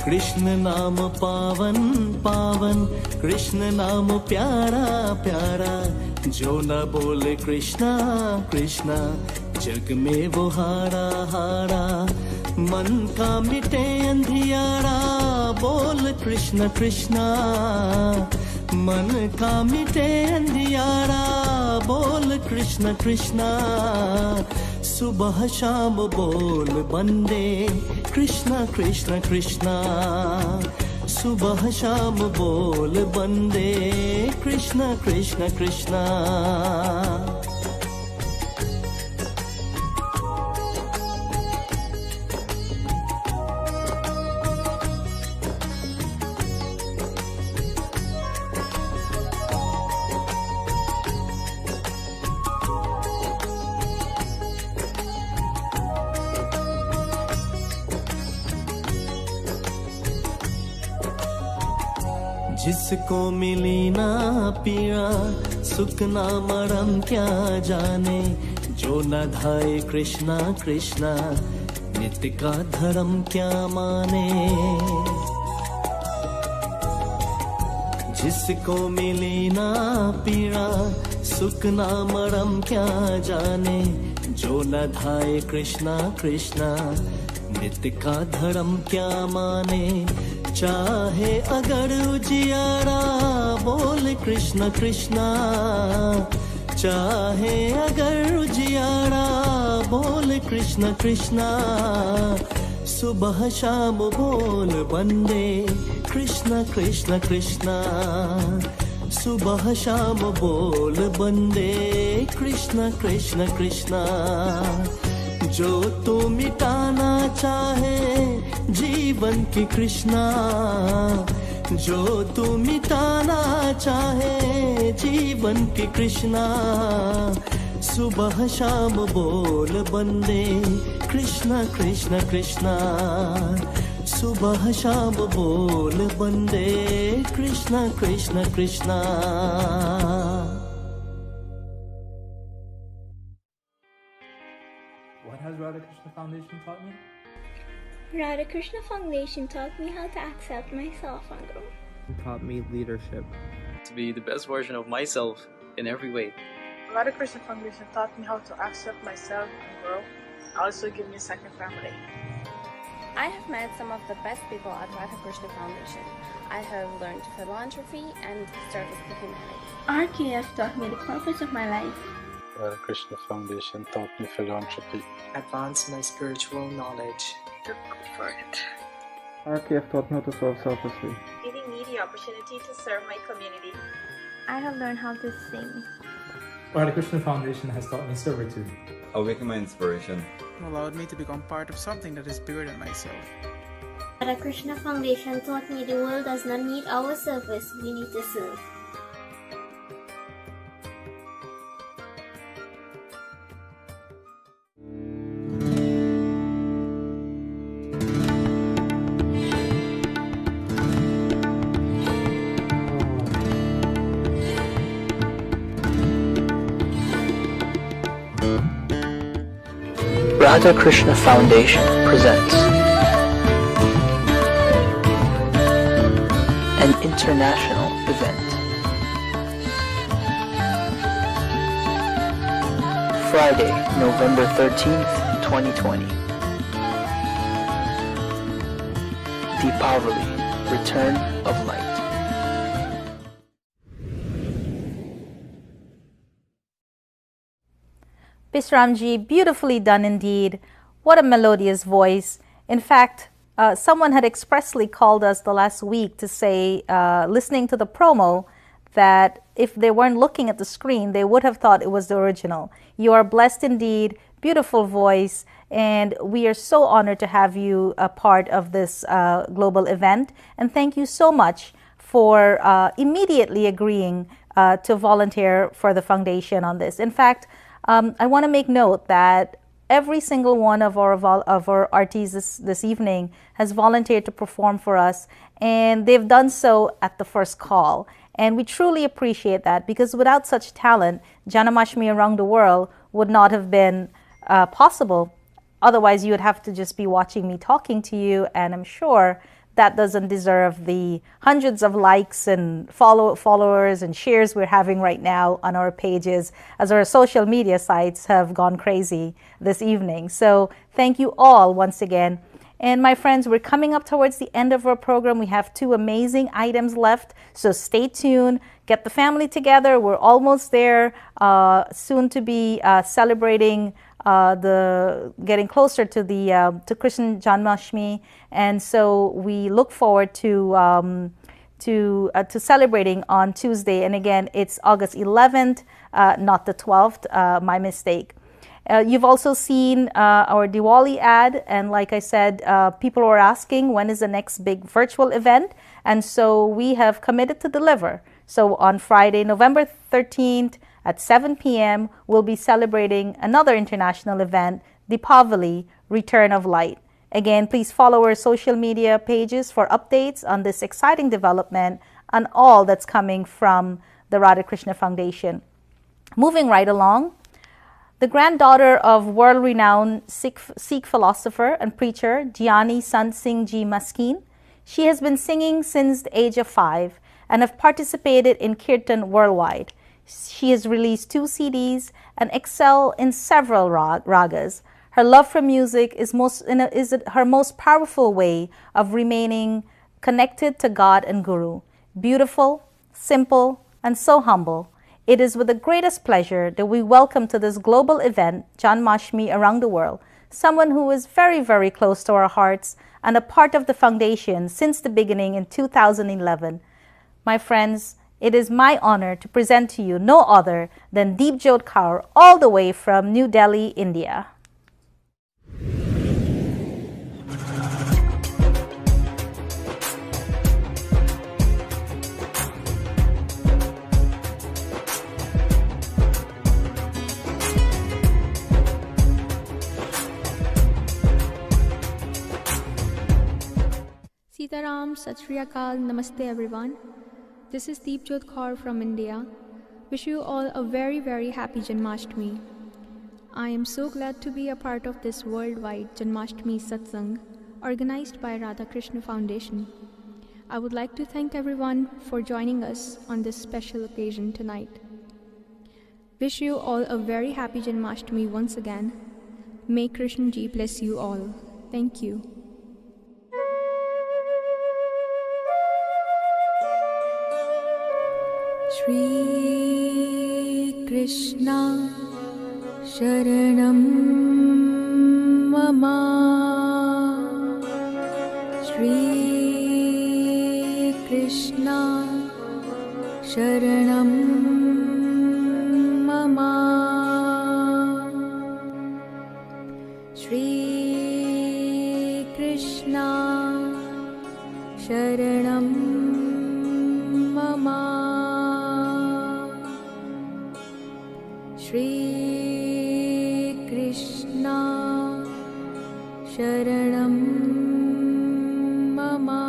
कृष्ण नाम पावन पावन, कृष्ण नाम प्यारा प्यारा। जो न बोले कृष्णा कृष्णा, जग में वो हारा हारा। मन का मिटे अंधियारा, बोल कृष्ण कृष्णा। मन का मिटे अंधियारा, बोल कृष्ण कृष्णा। सुबह शाम बोल बंदे कृष्ण कृष्ण कृष्णा। सुबह शाम बोल बंदे कृष्ण कृष्ण कृष्णा। जिसको मिली ना पीड़ा, सुख ना मरम क्या जाने। जो न धाये कृष्णा कृष्णा, नित्य का धर्म क्या माने। जिसको मिली ना पीड़ा, सुख ना मरम क्या जाने। जो न धाये कृष्णा कृष्णा, नित्य का धर्म क्या माने। चाहे अगर उजियारा, बोल कृष्ण कृष्णा। चाहे अगर उजियारा, बोल कृष्ण कृष्णा। सुबह शाम बोल बंदे कृष्ण कृष्ण कृष्णा। सुबह शाम बोल बंदे कृष्ण कृष्ण कृष्णा। जो तू मिटाना चाहे जीवन की कृष्णा, जो तू मिटाना चाहे जीवन की कृष्णा, सुबह शाम बोल बंदे कृष्णा कृष्णा कृष्णा, सुबह शाम बोल बंदे Krishna Krishna Krishna. What has Radha Krishna Foundation taught me? Radha Krishna Foundation taught me how to accept myself and grow. It taught me leadership. To be the best version of myself in every way. Radha Krishna Foundation taught me how to accept myself and grow. Also give me a second family. I have met some of the best people at Radha Krishna Foundation. I have learned philanthropy and service to humanity. RKF taught me the purpose of my life. Radha Krishna Foundation taught me philanthropy. Advanced my spiritual knowledge. Took for it. RKF taught me how to serve selflessly. Giving me the opportunity to serve my community. I have learned how to sing. Radha Krishna Foundation has taught me servitude. Awaken my inspiration. Allowed me to become part of something that is bigger than myself. Radha Krishna Foundation taught me the world does not need our service, we need to serve. RADHA KRISHNA Foundation presents an international event. Friday, November 13th, 2020. Deepavali, Return of Light. Bisramji, beautifully done indeed. What a melodious voice. In fact, someone had expressly called us the last week to say, listening to the promo, that if they weren't looking at the screen, they would have thought it was the original. You are blessed indeed, beautiful voice, and we are so honored to have you a part of this global event. And thank you so much for immediately agreeing to volunteer for the foundation on this. In fact, I want to make note that every single one of our artists this evening has volunteered to perform for us, and they've done so at the first call. And we truly appreciate that, because without such talent, Janmāsthami around the world would not have been possible. Otherwise, you would have to just be watching me talking to you, and I'm sure that doesn't deserve the hundreds of likes and followers and shares we're having right now on our pages, as our social media sites have gone crazy this evening. So thank you all once again. And my friends, we're coming up towards the end of our program. We have 2 amazing items left, so stay tuned. Get the family together. We're almost there, soon to be celebrating getting closer to the to Krishna Janmāsthami, and so we look forward to celebrating on Tuesday. And again, it's August 11th, not the 12th. My mistake. You've also seen our Diwali ad, and like I said, people were asking when is the next big virtual event, and so we have committed to deliver. So on Friday, November 13th, at 7 p.m., we'll be celebrating another international event, Deepavali, Return of Light. Again, please follow our social media pages for updates on this exciting development and all that's coming from the Radha Krishna Foundation. Moving right along, the granddaughter of world-renowned Sikh philosopher and preacher Gyani Sant Singh Ji Maskeen, she has been singing since the age of 5 and have participated in Kirtan worldwide. She has released 2 CDs and excel in several ragas. Her love for music is her most powerful way of remaining connected to God and Guru. Beautiful, simple, and so humble. It is with the greatest pleasure that we welcome to this global event, Janmāsthami around the world, someone who is very, very close to our hearts and a part of the foundation since the beginning in 2011. My friends, it is my honor to present to you no other than Deepjot Kaur, all the way from New Delhi, India. Sat Shri Akal, Namaste everyone. This is Deepjot Kaur from India. Wish you all a very, very happy Janmashtami. I am so glad to be a part of this worldwide Janmashtami Satsang organized by RADHA KRISHNA Foundation. I would like to thank everyone for joining us on this special occasion tonight. Wish you all a very happy Janmashtami once again. May Krishna Ji bless you all. Thank you. Shri Krishna Sharanam Mama. Shri Krishna Sharanam Mama. Shri Krishna Sharanam Mama. Shri Krishna Sharanam Mama.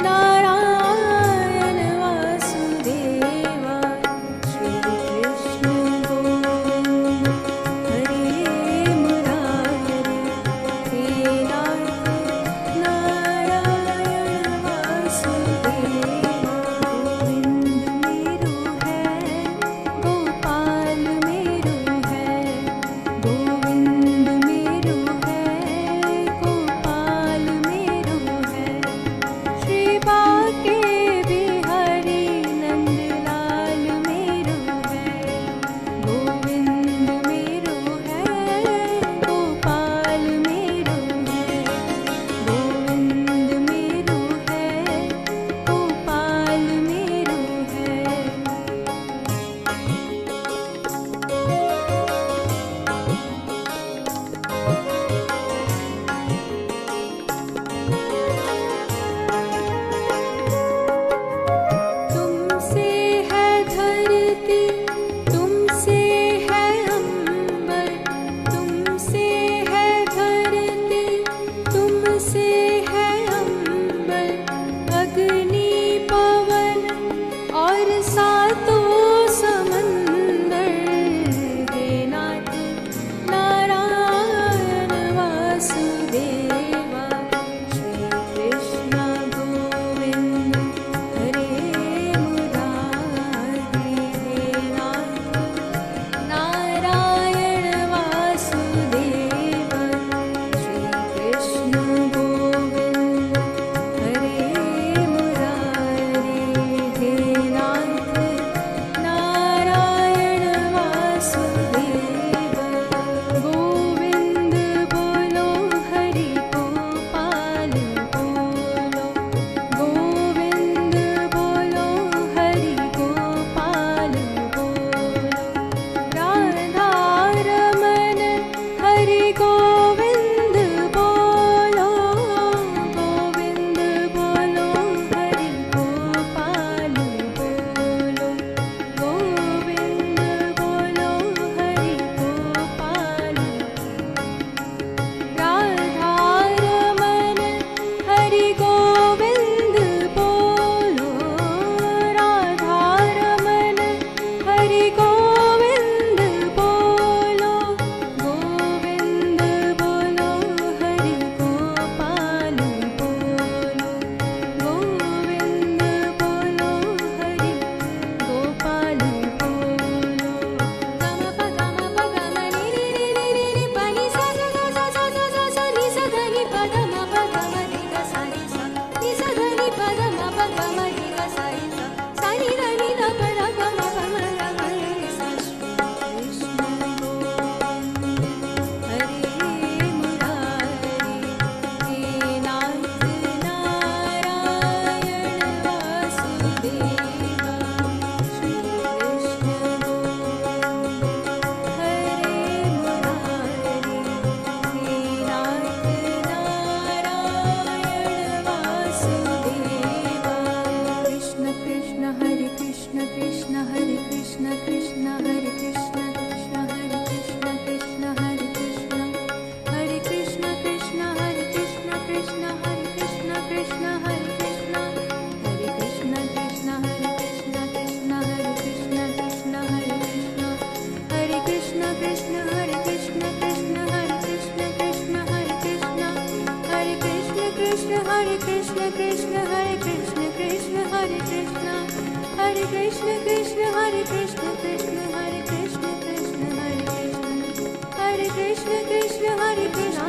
Naरायण Vasudeva Hare Krishna Krishna Hare Krishna Krishna Hare Krishna Hare Krishna Krishna Hare Krishna Krishna Hare Krishna Krishna Hare Krishna Hare Krishna Krishna Hare Krishna Krishna Hare Krishna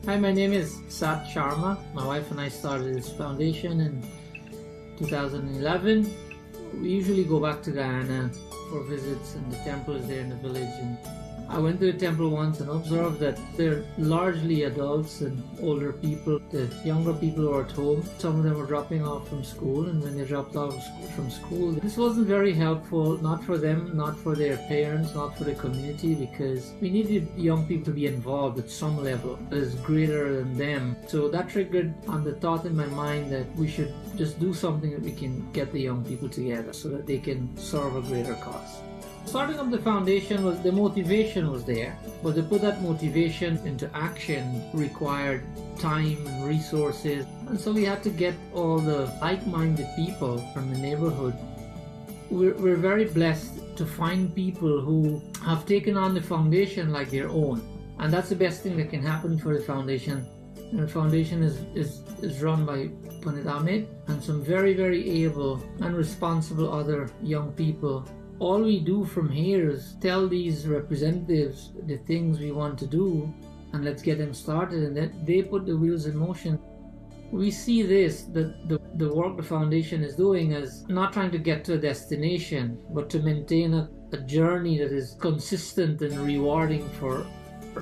Hi, my name is Sat Sharma. My wife and I started this foundation in 2011. We usually go back to Guyana for visits, and the temple is there in the village. And I went to the temple once and observed that they're largely adults and older people. The younger people were at home. Some of them were dropping off from school, and when they dropped off from school, this wasn't very helpful, not for them, not for their parents, not for the community, because we needed young people to be involved at some level that is greater than them. So that triggered on the thought in my mind that we should just do something that we can get the young people together so that they can serve a greater cause. Starting up the foundation was, the motivation was there, but to put that motivation into action required time and resources. And so we had to get all the like-minded people from the neighborhood. We're very blessed to find people who have taken on the foundation like their own. And that's the best thing that can happen for the foundation. And the foundation is run by Pandit Ahmed and some very, very able and responsible other young people. All we do from here is tell these representatives the things we want to do, and let's get them started, and then they put the wheels in motion. We see this, that the work the foundation is doing, as not trying to get to a destination, but to maintain a journey that is consistent and rewarding for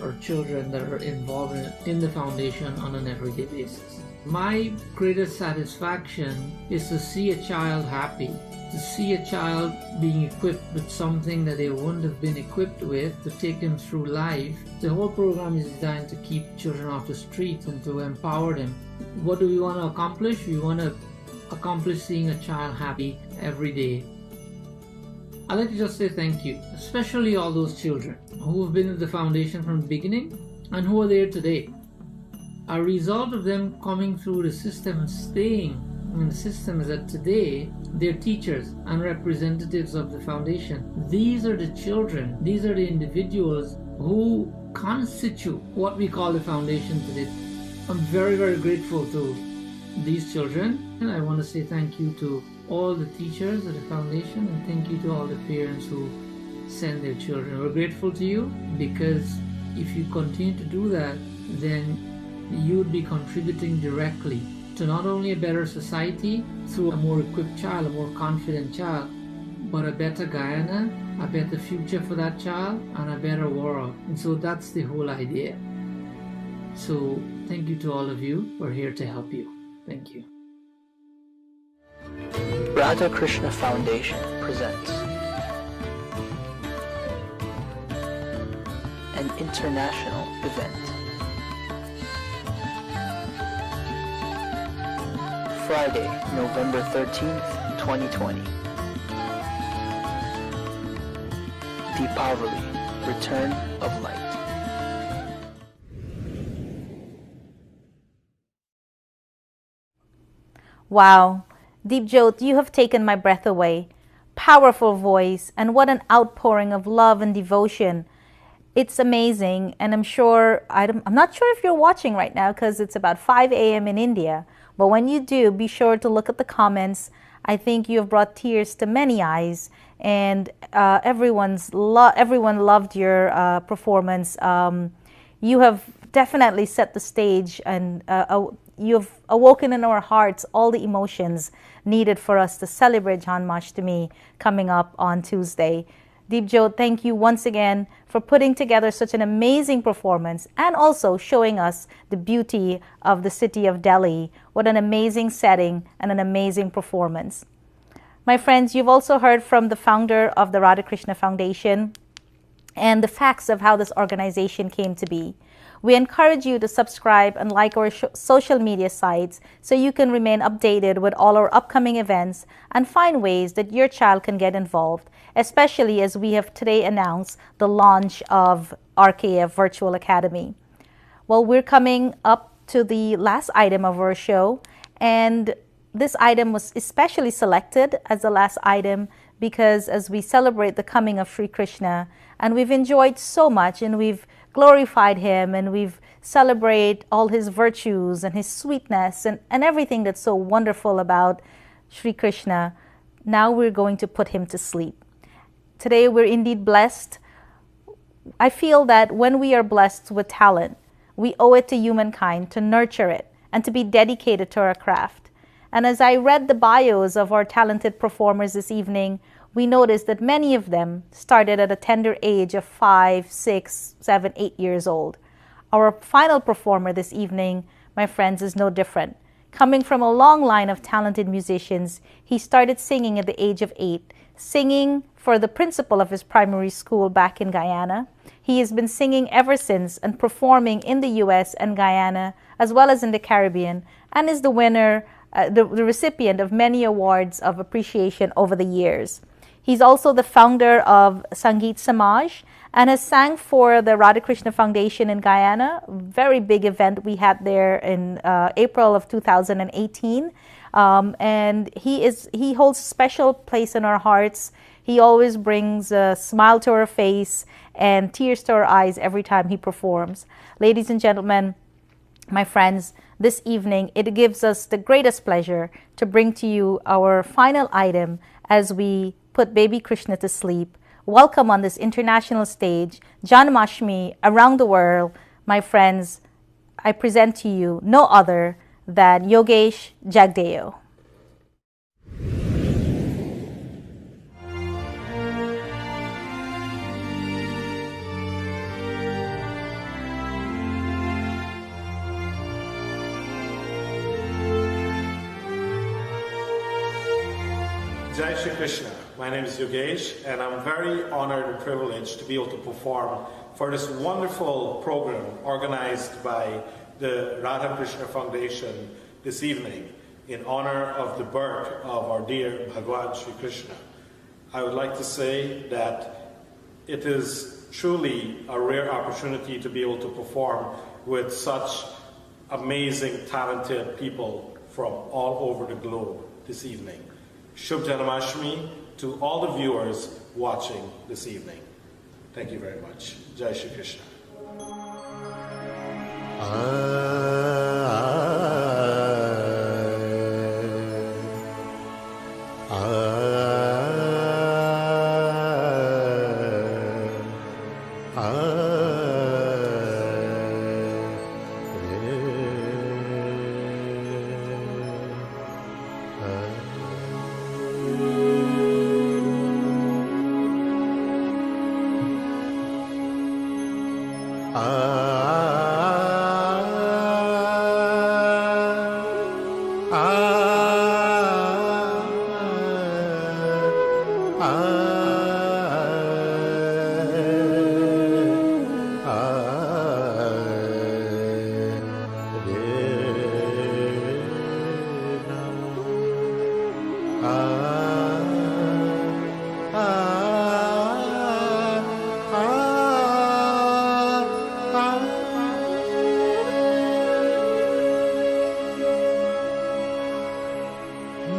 our children that are involved in the foundation on an everyday basis. My greatest satisfaction is to see a child happy, to see a child being equipped with something that they wouldn't have been equipped with, to take them through life. The whole program is designed to keep children off the street and to empower them. What do we want to accomplish? We want to accomplish seeing a child happy every day. I'd like to just say thank you, especially all those children who have been with the foundation from the beginning and who are there today. A result of them coming through the system and staying in the system is that today they're teachers and representatives of the foundation. These are the children, these are the individuals who constitute what we call the foundation today. I'm very, very grateful to these children, and I want to say thank you to all the teachers at the foundation, and thank you to all the parents who send their children. We're grateful to you, because if you continue to do that, then you would be contributing directly to not only a better society through a more equipped child, a more confident child, but a better Guyana, a better future for that child, and a better world. And so that's the whole idea. So thank you to all of you. We're here to help you. Thank you. RADHA KRISHNA Foundation presents an international event. Friday, November 13th, 2020. Deepavali, Return of Light. Wow, Deep Jyot, you have taken my breath away. Powerful voice, and what an outpouring of love and devotion. It's amazing, and I'm not sure if you're watching right now because it's about 5 a.m. in India. But when you do, be sure to look at the comments. I think you have brought tears to many eyes, and everyone loved your performance. You have definitely set the stage, and you have awoken in our hearts all the emotions needed for us to celebrate Janmāsthami coming up on Tuesday. Deep Jyot, thank you once again for putting together such an amazing performance and also showing us the beauty of the city of Delhi. What an amazing setting and an amazing performance. My friends, you've also heard from the founder of the RADHA KRISHNA Foundation and the facts of how this organization came to be. We encourage you to subscribe and like our social media sites so you can remain updated with all our upcoming events and find ways that your child can get involved, especially as we have today announced the launch of RKF Virtual Academy. Well, we're coming up to the last item of our show, and this item was especially selected as the last item because as we celebrate the coming of Sri Krishna, and we've enjoyed so much and we've glorified him and we've celebrated all his virtues and his sweetness and everything that's so wonderful about Sri Krishna, now we're going to put him to sleep. Today we're indeed blessed. I feel that when we are blessed with talent, we owe it to humankind to nurture it and to be dedicated to our craft. And as I read the bios of our talented performers this evening, we noticed that many of them started at a tender age of 5, 6, 7, 8 years old. Our final performer this evening, my friends, is no different. Coming from a long line of talented musicians, he started singing at the age of 8, singing for the principal of his primary school back in Guyana. He has been singing ever since and performing in the US and Guyana, as well as in the Caribbean, and is the winner, the recipient of many awards of appreciation over the years. He's also the founder of Sangeet Samaj and has sang for the RADHA KRISHNA Foundation in Guyana, a very big event we had there in April of 2018. And he holds a special place in our hearts. He always brings a smile to our face and tears to our eyes every time he performs. Ladies and gentlemen, my friends, this evening it gives us the greatest pleasure to bring to you our final item as we put baby Krishna to sleep. Welcome on this international stage, Janmāsthami around the world. My friends, I present to you no other than Yogesh Jagdeo. Jai Shri Krishna. My name is Yogesh, and I'm very honored and privileged to be able to perform for this wonderful program organized by the RADHA KRISHNA Foundation this evening in honor of the birth of our dear Bhagwan Shri Krishna. I would like to say that it is truly a rare opportunity to be able to perform with such amazing, talented people from all over the globe this evening. Shubh Janmāshtami to all the viewers watching this evening. Thank you very much. Jai Shri Krishna.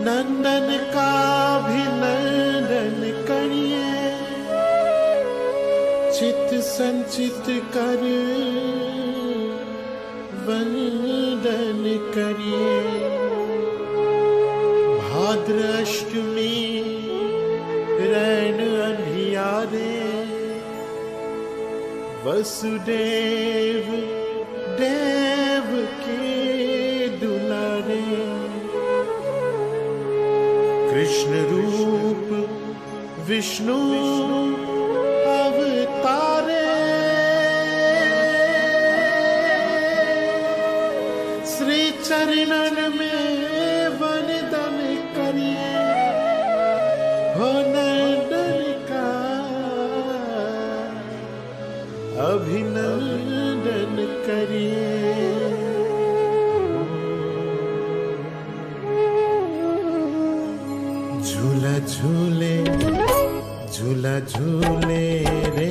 नंदन का भी नंदन करिए, चित संचित कर वंदन करिए। भाद्र अष्टमी रैन अंधियारे, वसुदेव देव के दुलारे। कृष्ण रूप विष्णु अवतारे, श्री चरणन में वंदन करिए, हो नंदन का अभिनंदन मन करिए झूला झूले झूला झूले रे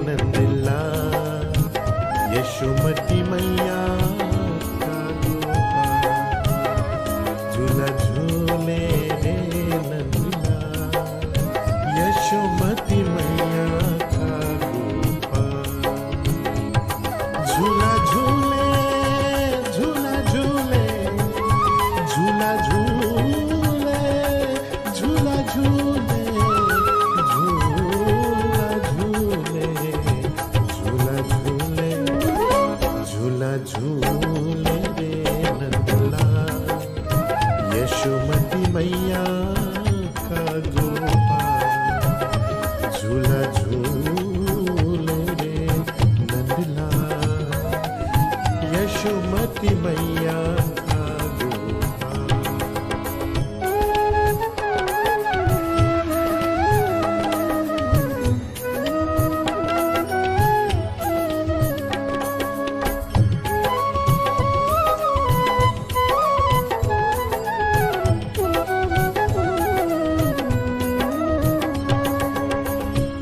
नंदला यशोमती मैया का गोपाल झूला झूले रे नंदला यशोमती मैया का गोपाल झूला झूले झूला झूले झूला झूले झूला झूले झूला झूले रे नंदला यशोमती मैया का गोपाल झूला झूले रे नंदला यशोमती मैया का गोपाल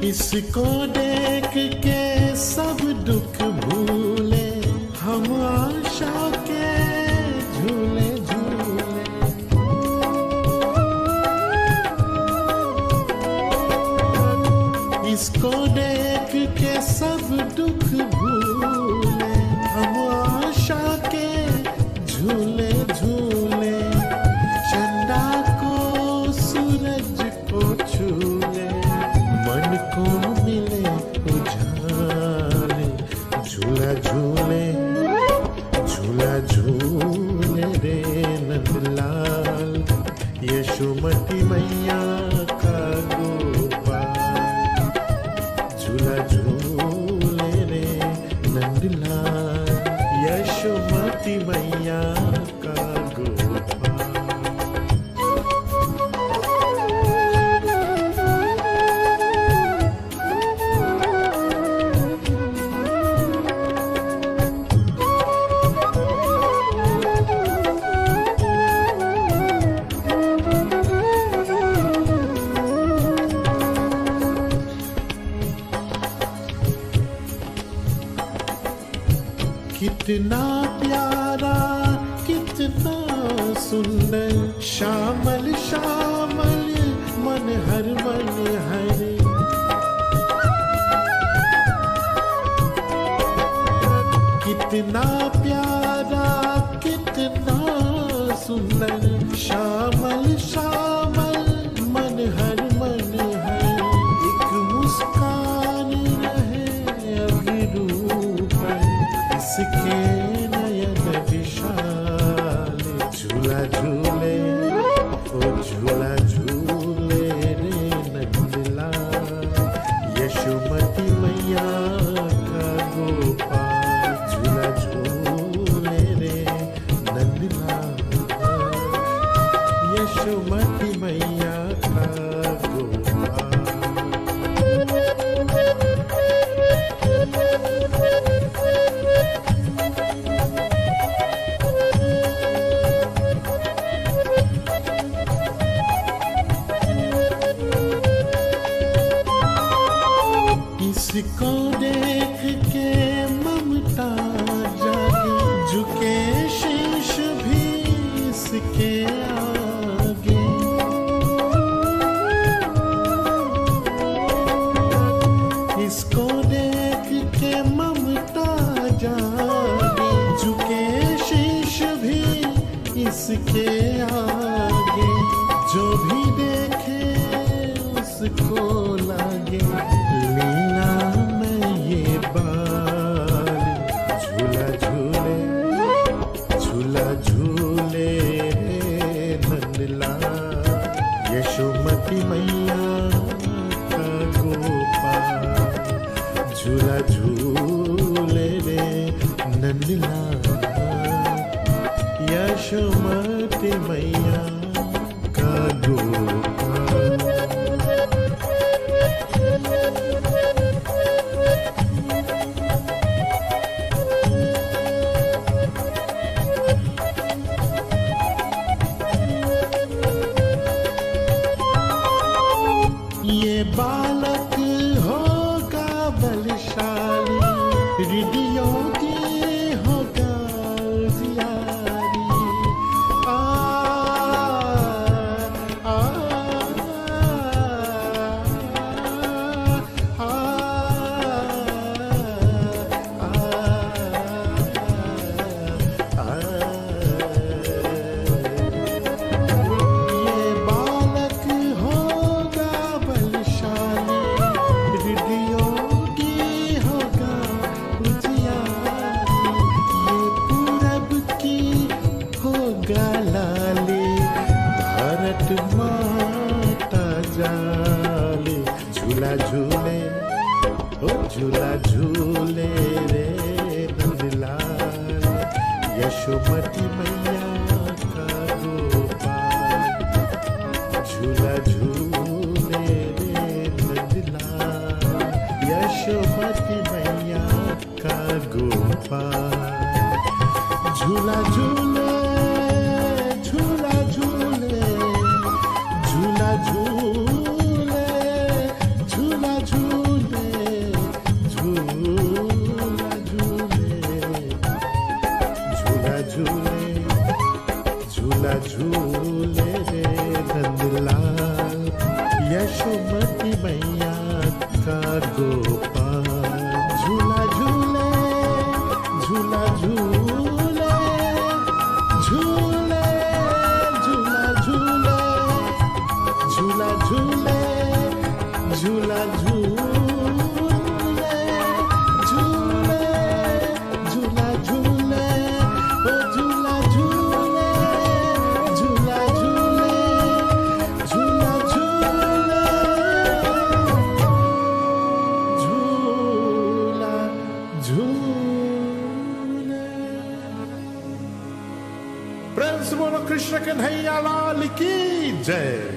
इसको देख के सब दुख भूले हम आशा के झूले झूले इसको देख के सब दुख भूले हम आशा के झूले झूले चंदा को सूरज को छूले मन को मिले उजाले झूला झूले झूला झूले रे नंदलाल यशोमती मैया का गोपाल झूला झूले रे नंदलाल यशोमती मैया का गोपाल कितना प्यारा कितना सुंदर श्यामल श्यामल मन हर कितना प्यारा कितना सुंदर श्यामल श्यामल मन हर एक मुस्कान रहे अभिरूप इसके नयन विशाल झूला झूले ओ झूला झूले रे नंदला यशोमती मैया का गोपाल झूला झूले रे नंदला यशोमती मैया का इसको देख के ममता जागे झुके शीश भी इसके आगे इसको देख के ममता जागे झुके शीश भी इसके आगे जो भी देखे उसको लागे लीला में ये बाल झूला झूले झूला झूले नंदला यशोमती मैया का गोपाल झूला झूले रे नंदला यशोमती मैया का गोपाल होगा उजियारी आ आ ये बालक होगा बलशाली हृदयोगी होगा उजियारी ये पूरब की होगा लाली भारत माता जाली झूला झूले ओ झूला झूले रे नंदलाल यशोमती मैया का गोपाल झूला झूले रे नंदलाल यशोमती मैया का गोपाल झूला झूले झूला झूले झूला झूले झूला झूले झूला झूले झूला झूले रे नंदलाल यशोमती मैया का गोपाल झूला झूले झूला झूले झूले झूला झूले झूला झूले झूला झूले झूले झूला झूले ओ झूला झूले झूला झूले झूला झूले झूला झूले प्रेम से बोलो कृष्ण कन्हैया लाल की जय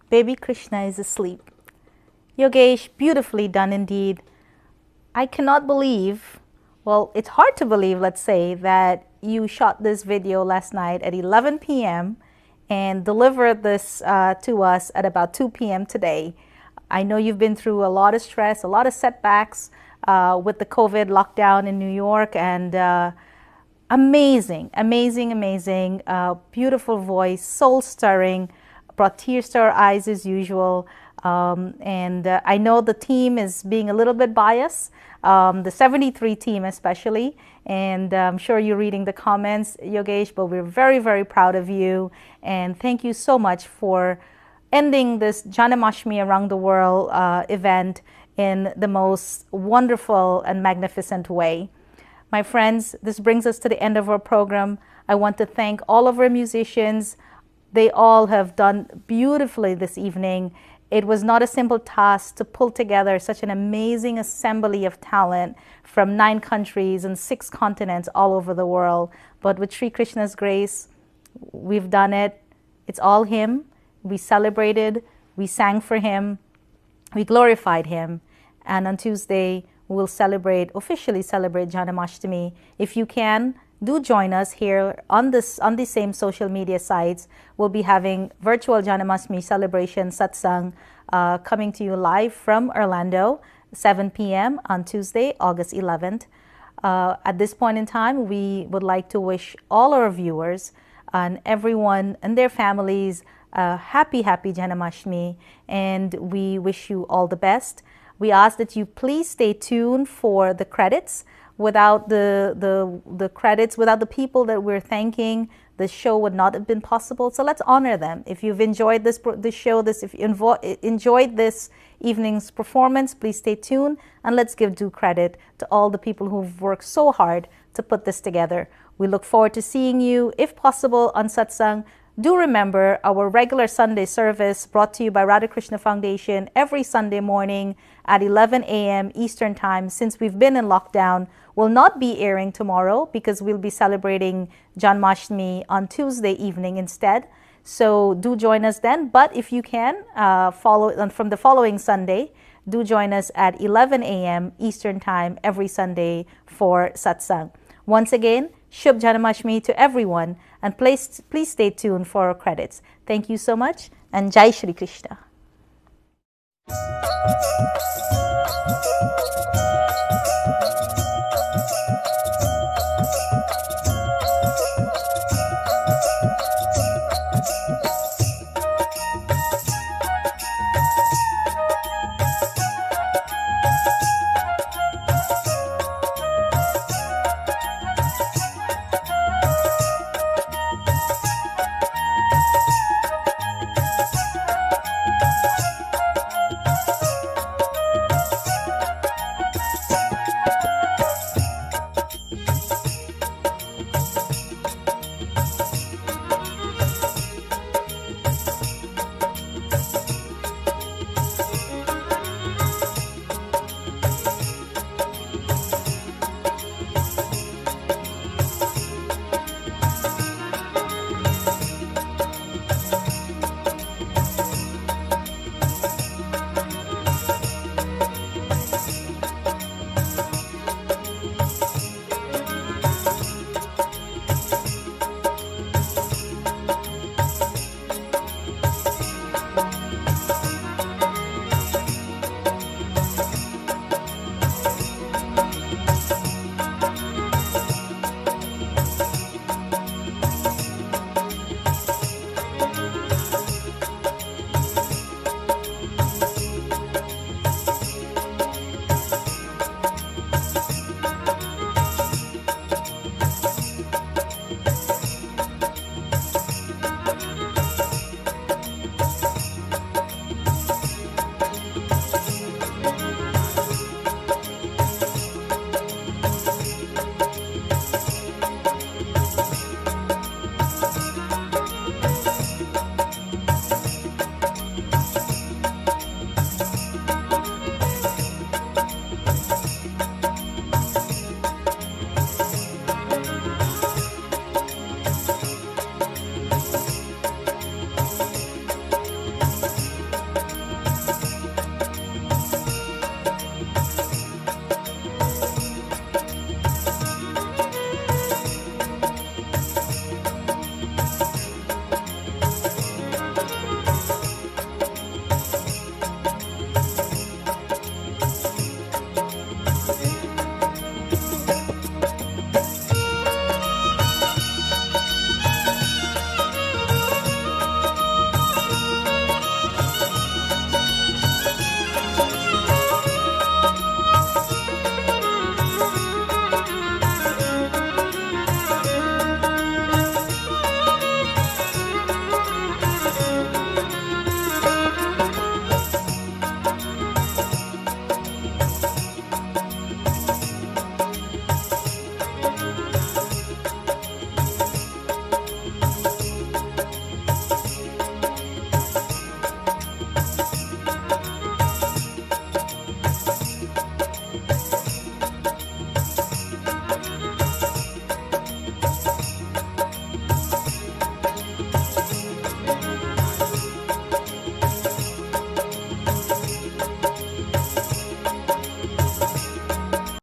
Baby Krishna is asleep. Yogesh, beautifully done indeed. I cannot believe, well, it's hard to believe, let's say, that you shot this video last night at 11 p.m. and delivered this to us at about 2 p.m. today. I know you've been through a lot of stress, a lot of setbacks with the COVID lockdown in New York, and amazing, amazing, amazing, beautiful voice, soul-stirring, brought tears to our eyes as usual. And I know the team is being a little bit biased, the 73 team especially, and I'm sure you're reading the comments, Yogesh, but we're very, very proud of you, and thank you so much for ending this Janmāsthami around the world event in the most wonderful and magnificent way. My friends, this brings us to the end of our program. I want to thank all of our musicians. They all have done beautifully this evening. It was not a simple task to pull together such an amazing assembly of talent from 9 countries and 6 continents all over the world. But with Sri Krishna's grace, we've done it. It's all Him. We celebrated, we sang for Him, we glorified Him. And on Tuesday, we'll officially celebrate Janmāsthami. If you can, do join us here on the same social media sites. We'll be having virtual Janmāsthami celebration satsang coming to you live from Orlando, 7 p.m. on Tuesday, August 11th. At this point in time, we would like to wish all our viewers and everyone and their families a happy Janmāshtami, and we wish you all the best. We ask that you please stay tuned for the credits. Without the credits, without the people that we're thanking, the show would not have been possible. So let's honor them. If you've enjoyed this show, if you enjoyed this evening's performance, please stay tuned and let's give due credit to all the people who've worked so hard to put this together. We look forward to seeing you, if possible, on satsang. Do remember our regular Sunday service brought to you by RADHA KRISHNA Foundation every Sunday morning at 11 a.m. Eastern Time. Since we've been in lockdown, will not be airing tomorrow because we'll be celebrating Janmāshtami on Tuesday evening instead. So do join us then. But if you can, follow from the following Sunday, do join us at 11 a.m. Eastern Time every Sunday for satsang. Once again, Shubh Janmashtami to everyone, and please stay tuned for our credits. Thank you so much, and Jai Shri Krishna.